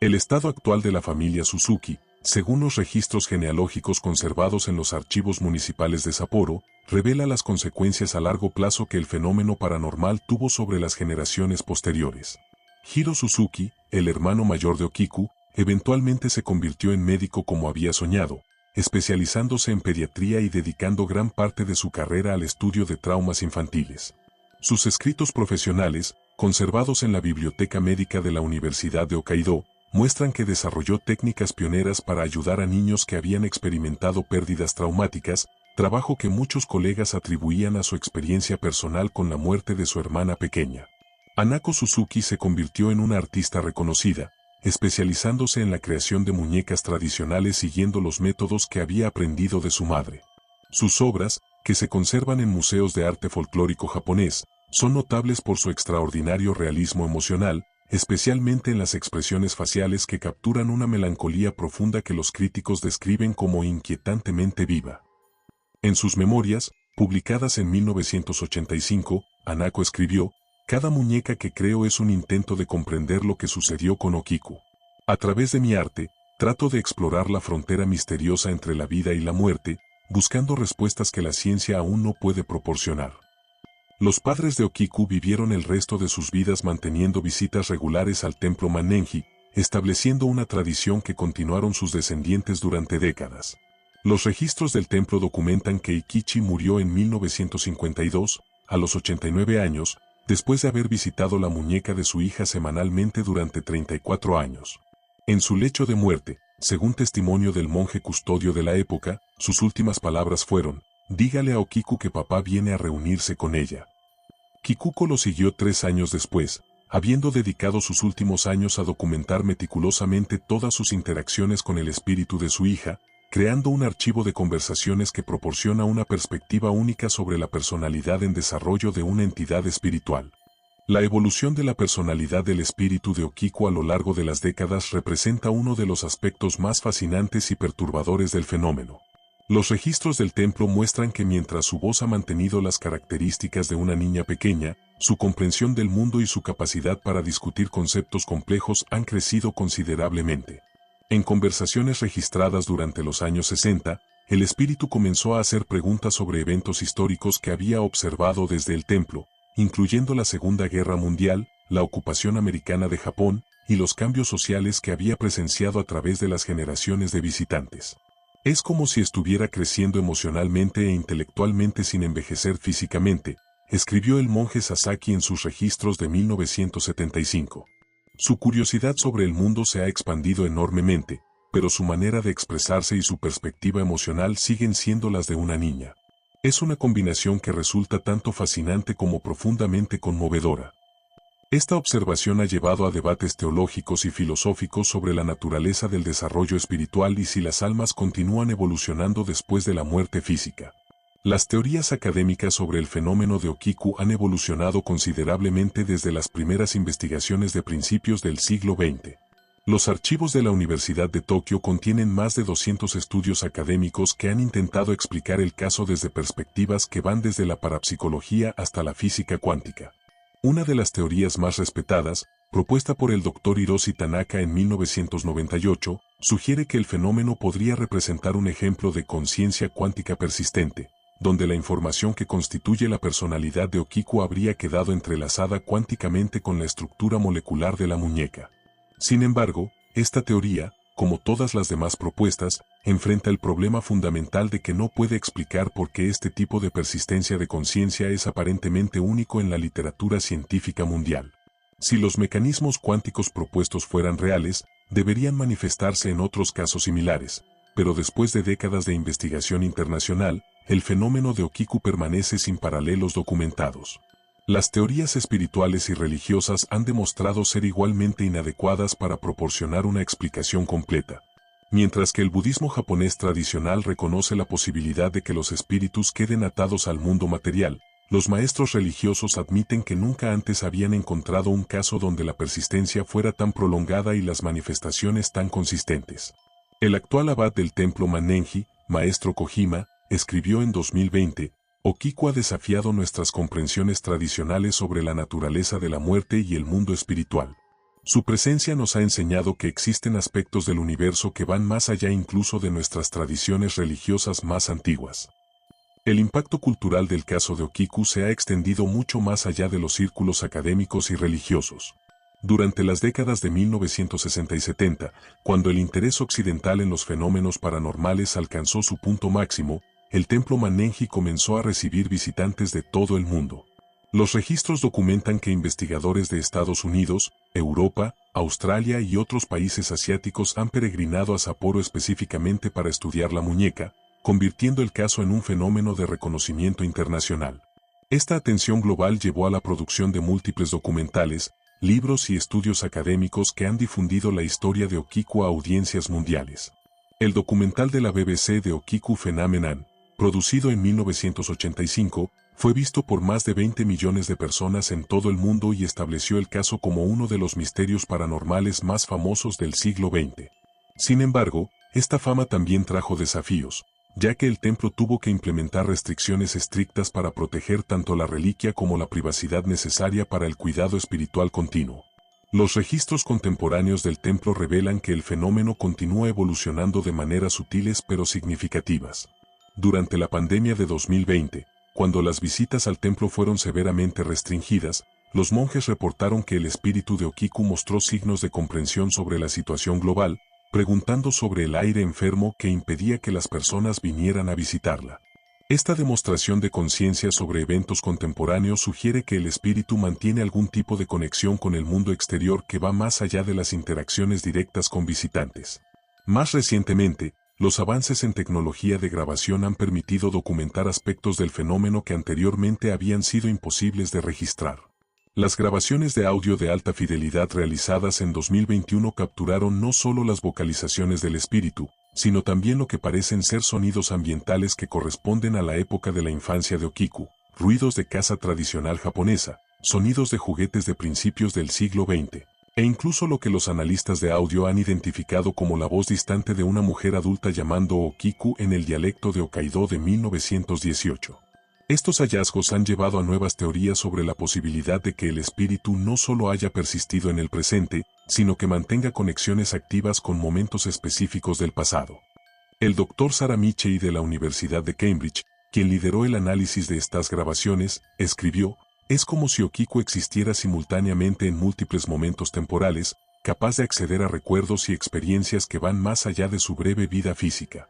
El estado actual de la familia Suzuki, según los registros genealógicos conservados en los archivos municipales de Sapporo, revela las consecuencias a largo plazo que el fenómeno paranormal tuvo sobre las generaciones posteriores. Hiro Suzuki, el hermano mayor de Okiku, eventualmente se convirtió en médico como había soñado, especializándose en pediatría y dedicando gran parte de su carrera al estudio de traumas infantiles. Sus escritos profesionales, conservados en la Biblioteca Médica de la Universidad de Hokkaido, muestran que desarrolló técnicas pioneras para ayudar a niños que habían experimentado pérdidas traumáticas, trabajo que muchos colegas atribuían a su experiencia personal con la muerte de su hermana pequeña. Hanako Suzuki se convirtió en una artista reconocida, especializándose en la creación de muñecas tradicionales siguiendo los métodos que había aprendido de su madre. Sus obras, que se conservan en museos de arte folclórico japonés, son notables por su extraordinario realismo emocional, especialmente en las expresiones faciales que capturan una melancolía profunda que los críticos describen como inquietantemente viva. En sus memorias, publicadas en 1985, Hanako escribió: "Cada muñeca que creo es un intento de comprender lo que sucedió con Okiku. A través de mi arte, trato de explorar la frontera misteriosa entre la vida y la muerte, buscando respuestas que la ciencia aún no puede proporcionar". Los padres de Okiku vivieron el resto de sus vidas manteniendo visitas regulares al templo Mannenji, estableciendo una tradición que continuaron sus descendientes durante décadas. Los registros del templo documentan que Ikichi murió en 1952, a los 89 años, después de haber visitado la muñeca de su hija semanalmente durante 34 años. En su lecho de muerte, según testimonio del monje custodio de la época, sus últimas palabras fueron: "Dígale a Okiku que papá viene a reunirse con ella". Kikuko lo siguió 3 años después, habiendo dedicado sus últimos años a documentar meticulosamente todas sus interacciones con el espíritu de su hija, creando un archivo de conversaciones que proporciona una perspectiva única sobre la personalidad en desarrollo de una entidad espiritual. La evolución de la personalidad del espíritu de Okiku a lo largo de las décadas representa uno de los aspectos más fascinantes y perturbadores del fenómeno. Los registros del templo muestran que mientras su voz ha mantenido las características de una niña pequeña, su comprensión del mundo y su capacidad para discutir conceptos complejos han crecido considerablemente. En conversaciones registradas durante los años 60, el espíritu comenzó a hacer preguntas sobre eventos históricos que había observado desde el templo, incluyendo la Segunda Guerra Mundial, la ocupación americana de Japón, y los cambios sociales que había presenciado a través de las generaciones de visitantes. Es como si estuviera creciendo emocionalmente e intelectualmente sin envejecer físicamente, escribió el monje Sasaki en sus registros de 1975. Su curiosidad sobre el mundo se ha expandido enormemente, pero su manera de expresarse y su perspectiva emocional siguen siendo las de una niña. Es una combinación que resulta tanto fascinante como profundamente conmovedora. Esta observación ha llevado a debates teológicos y filosóficos sobre la naturaleza del desarrollo espiritual y si las almas continúan evolucionando después de la muerte física. Las teorías académicas sobre el fenómeno de Okiku han evolucionado considerablemente desde las primeras investigaciones de principios del siglo XX. Los archivos de la Universidad de Tokio contienen más de 200 estudios académicos que han intentado explicar el caso desde perspectivas que van desde la parapsicología hasta la física cuántica. Una de las teorías más respetadas, propuesta por el Dr. Hiroshi Tanaka en 1998, sugiere que el fenómeno podría representar un ejemplo de conciencia cuántica persistente, donde la información que constituye la personalidad de Okiku habría quedado entrelazada cuánticamente con la estructura molecular de la muñeca. Sin embargo, esta teoría, como todas las demás propuestas, enfrenta el problema fundamental de que no puede explicar por qué este tipo de persistencia de conciencia es aparentemente único en la literatura científica mundial. Si los mecanismos cuánticos propuestos fueran reales, deberían manifestarse en otros casos similares, pero después de décadas de investigación internacional, el fenómeno de Okiku permanece sin paralelos documentados. Las teorías espirituales y religiosas han demostrado ser igualmente inadecuadas para proporcionar una explicación completa. Mientras que el budismo japonés tradicional reconoce la posibilidad de que los espíritus queden atados al mundo material, los maestros religiosos admiten que nunca antes habían encontrado un caso donde la persistencia fuera tan prolongada y las manifestaciones tan consistentes. El actual abad del templo Mannenji, maestro Kojima, escribió en 2020, Okiku ha desafiado nuestras comprensiones tradicionales sobre la naturaleza de la muerte y el mundo espiritual. Su presencia nos ha enseñado que existen aspectos del universo que van más allá incluso de nuestras tradiciones religiosas más antiguas. El impacto cultural del caso de Okiku se ha extendido mucho más allá de los círculos académicos y religiosos. Durante las décadas de 1960 y 70, cuando el interés occidental en los fenómenos paranormales alcanzó su punto máximo, el templo Mannenji comenzó a recibir visitantes de todo el mundo. Los registros documentan que investigadores de Estados Unidos, Europa, Australia y otros países asiáticos han peregrinado a Sapporo específicamente para estudiar la muñeca, convirtiendo el caso en un fenómeno de reconocimiento internacional. Esta atención global llevó a la producción de múltiples documentales, libros y estudios académicos que han difundido la historia de Okiku a audiencias mundiales. El documental de la BBC de Okiku Phenomenon, producido en 1985, fue visto por más de 20 millones de personas en todo el mundo y estableció el caso como uno de los misterios paranormales más famosos del siglo XX. Sin embargo, esta fama también trajo desafíos, ya que el templo tuvo que implementar restricciones estrictas para proteger tanto la reliquia como la privacidad necesaria para el cuidado espiritual continuo. Los registros contemporáneos del templo revelan que el fenómeno continúa evolucionando de maneras sutiles pero significativas. Durante la pandemia de 2020, cuando las visitas al templo fueron severamente restringidas, los monjes reportaron que el espíritu de Okiku mostró signos de comprensión sobre la situación global, preguntando sobre el aire enfermo que impedía que las personas vinieran a visitarla. Esta demostración de conciencia sobre eventos contemporáneos sugiere que el espíritu mantiene algún tipo de conexión con el mundo exterior que va más allá de las interacciones directas con visitantes. Más recientemente, los avances en tecnología de grabación han permitido documentar aspectos del fenómeno que anteriormente habían sido imposibles de registrar. Las grabaciones de audio de alta fidelidad realizadas en 2021 capturaron no solo las vocalizaciones del espíritu, sino también lo que parecen ser sonidos ambientales que corresponden a la época de la infancia de Okiku, ruidos de casa tradicional japonesa, sonidos de juguetes de principios del siglo XX. E incluso lo que los analistas de audio han identificado como la voz distante de una mujer adulta llamando Okiku en el dialecto de Hokkaido de 1918. Estos hallazgos han llevado a nuevas teorías sobre la posibilidad de que el espíritu no solo haya persistido en el presente, sino que mantenga conexiones activas con momentos específicos del pasado. El Dr. Sarah Michei de la Universidad de Cambridge, quien lideró el análisis de estas grabaciones, escribió: es como si Okiku existiera simultáneamente en múltiples momentos temporales, capaz de acceder a recuerdos y experiencias que van más allá de su breve vida física.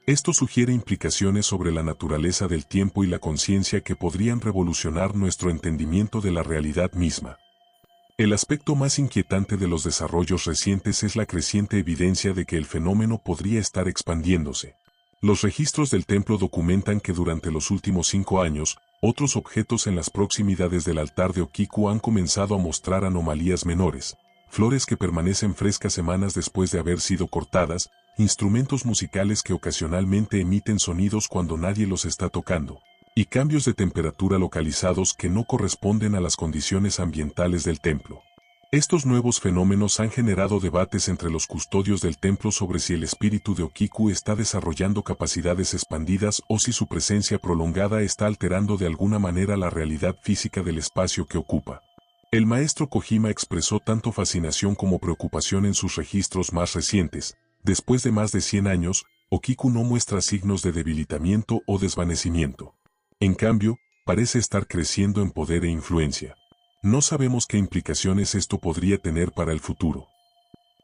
Esto sugiere implicaciones sobre la naturaleza del tiempo y la conciencia que podrían revolucionar nuestro entendimiento de la realidad misma. El aspecto más inquietante de los desarrollos recientes es la creciente evidencia de que el fenómeno podría estar expandiéndose. Los registros del templo documentan que durante los últimos 5 años, otros objetos en las proximidades del altar de Okiku han comenzado a mostrar anomalías menores, flores que permanecen frescas semanas después de haber sido cortadas, instrumentos musicales que ocasionalmente emiten sonidos cuando nadie los está tocando, y cambios de temperatura localizados que no corresponden a las condiciones ambientales del templo. Estos nuevos fenómenos han generado debates entre los custodios del templo sobre si el espíritu de Okiku está desarrollando capacidades expandidas o si su presencia prolongada está alterando de alguna manera la realidad física del espacio que ocupa. El maestro Kojima expresó tanto fascinación como preocupación en sus registros más recientes. Después de más de 100 años, Okiku no muestra signos de debilitamiento o desvanecimiento. En cambio, parece estar creciendo en poder e influencia. No sabemos qué implicaciones esto podría tener para el futuro.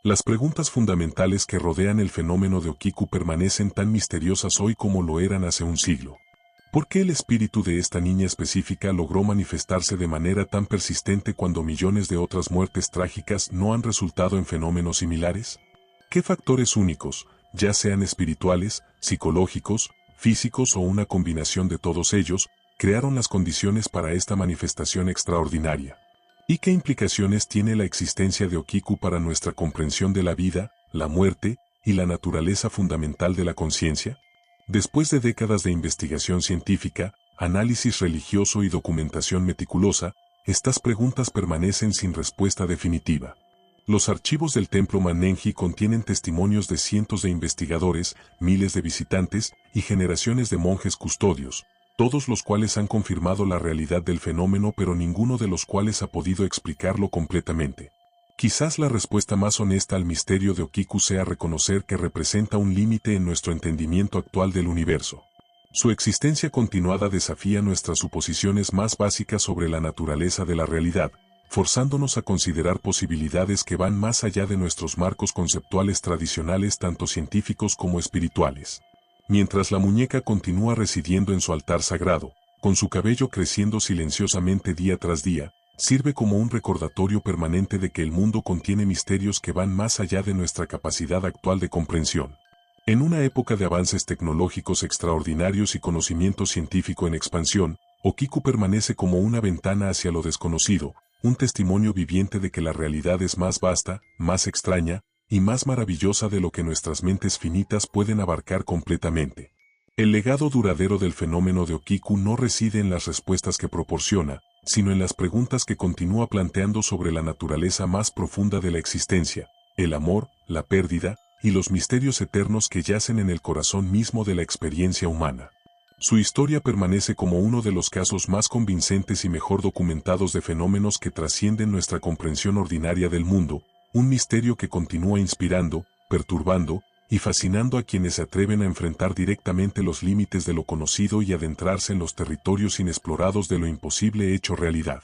Las preguntas fundamentales que rodean el fenómeno de Okiku permanecen tan misteriosas hoy como lo eran hace un siglo. ¿Por qué el espíritu de esta niña específica logró manifestarse de manera tan persistente cuando millones de otras muertes trágicas no han resultado en fenómenos similares? ¿Qué factores únicos, ya sean espirituales, psicológicos, físicos o una combinación de todos ellos, crearon las condiciones para esta manifestación extraordinaria? ¿Y qué implicaciones tiene la existencia de Okiku para nuestra comprensión de la vida, la muerte y la naturaleza fundamental de la conciencia? Después de décadas de investigación científica, análisis religioso y documentación meticulosa, estas preguntas permanecen sin respuesta definitiva. Los archivos del templo Mannenji contienen testimonios de cientos de investigadores, miles de visitantes y generaciones de monjes custodios, todos los cuales han confirmado la realidad del fenómeno pero ninguno de los cuales ha podido explicarlo completamente. Quizás la respuesta más honesta al misterio de Okiku sea reconocer que representa un límite en nuestro entendimiento actual del universo. Su existencia continuada desafía nuestras suposiciones más básicas sobre la naturaleza de la realidad, forzándonos a considerar posibilidades que van más allá de nuestros marcos conceptuales tradicionales tanto científicos como espirituales. Mientras la muñeca continúa residiendo en su altar sagrado, con su cabello creciendo silenciosamente día tras día, sirve como un recordatorio permanente de que el mundo contiene misterios que van más allá de nuestra capacidad actual de comprensión. En una época de avances tecnológicos extraordinarios y conocimiento científico en expansión, Okiku permanece como una ventana hacia lo desconocido, un testimonio viviente de que la realidad es más vasta, más extraña y más maravillosa de lo que nuestras mentes finitas pueden abarcar completamente. El legado duradero del fenómeno de Okiku no reside en las respuestas que proporciona, sino en las preguntas que continúa planteando sobre la naturaleza más profunda de la existencia, el amor, la pérdida y los misterios eternos que yacen en el corazón mismo de la experiencia humana. Su historia permanece como uno de los casos más convincentes y mejor documentados de fenómenos que trascienden nuestra comprensión ordinaria del mundo, un misterio que continúa inspirando, perturbando y fascinando a quienes se atreven a enfrentar directamente los límites de lo conocido y adentrarse en los territorios inexplorados de lo imposible hecho realidad.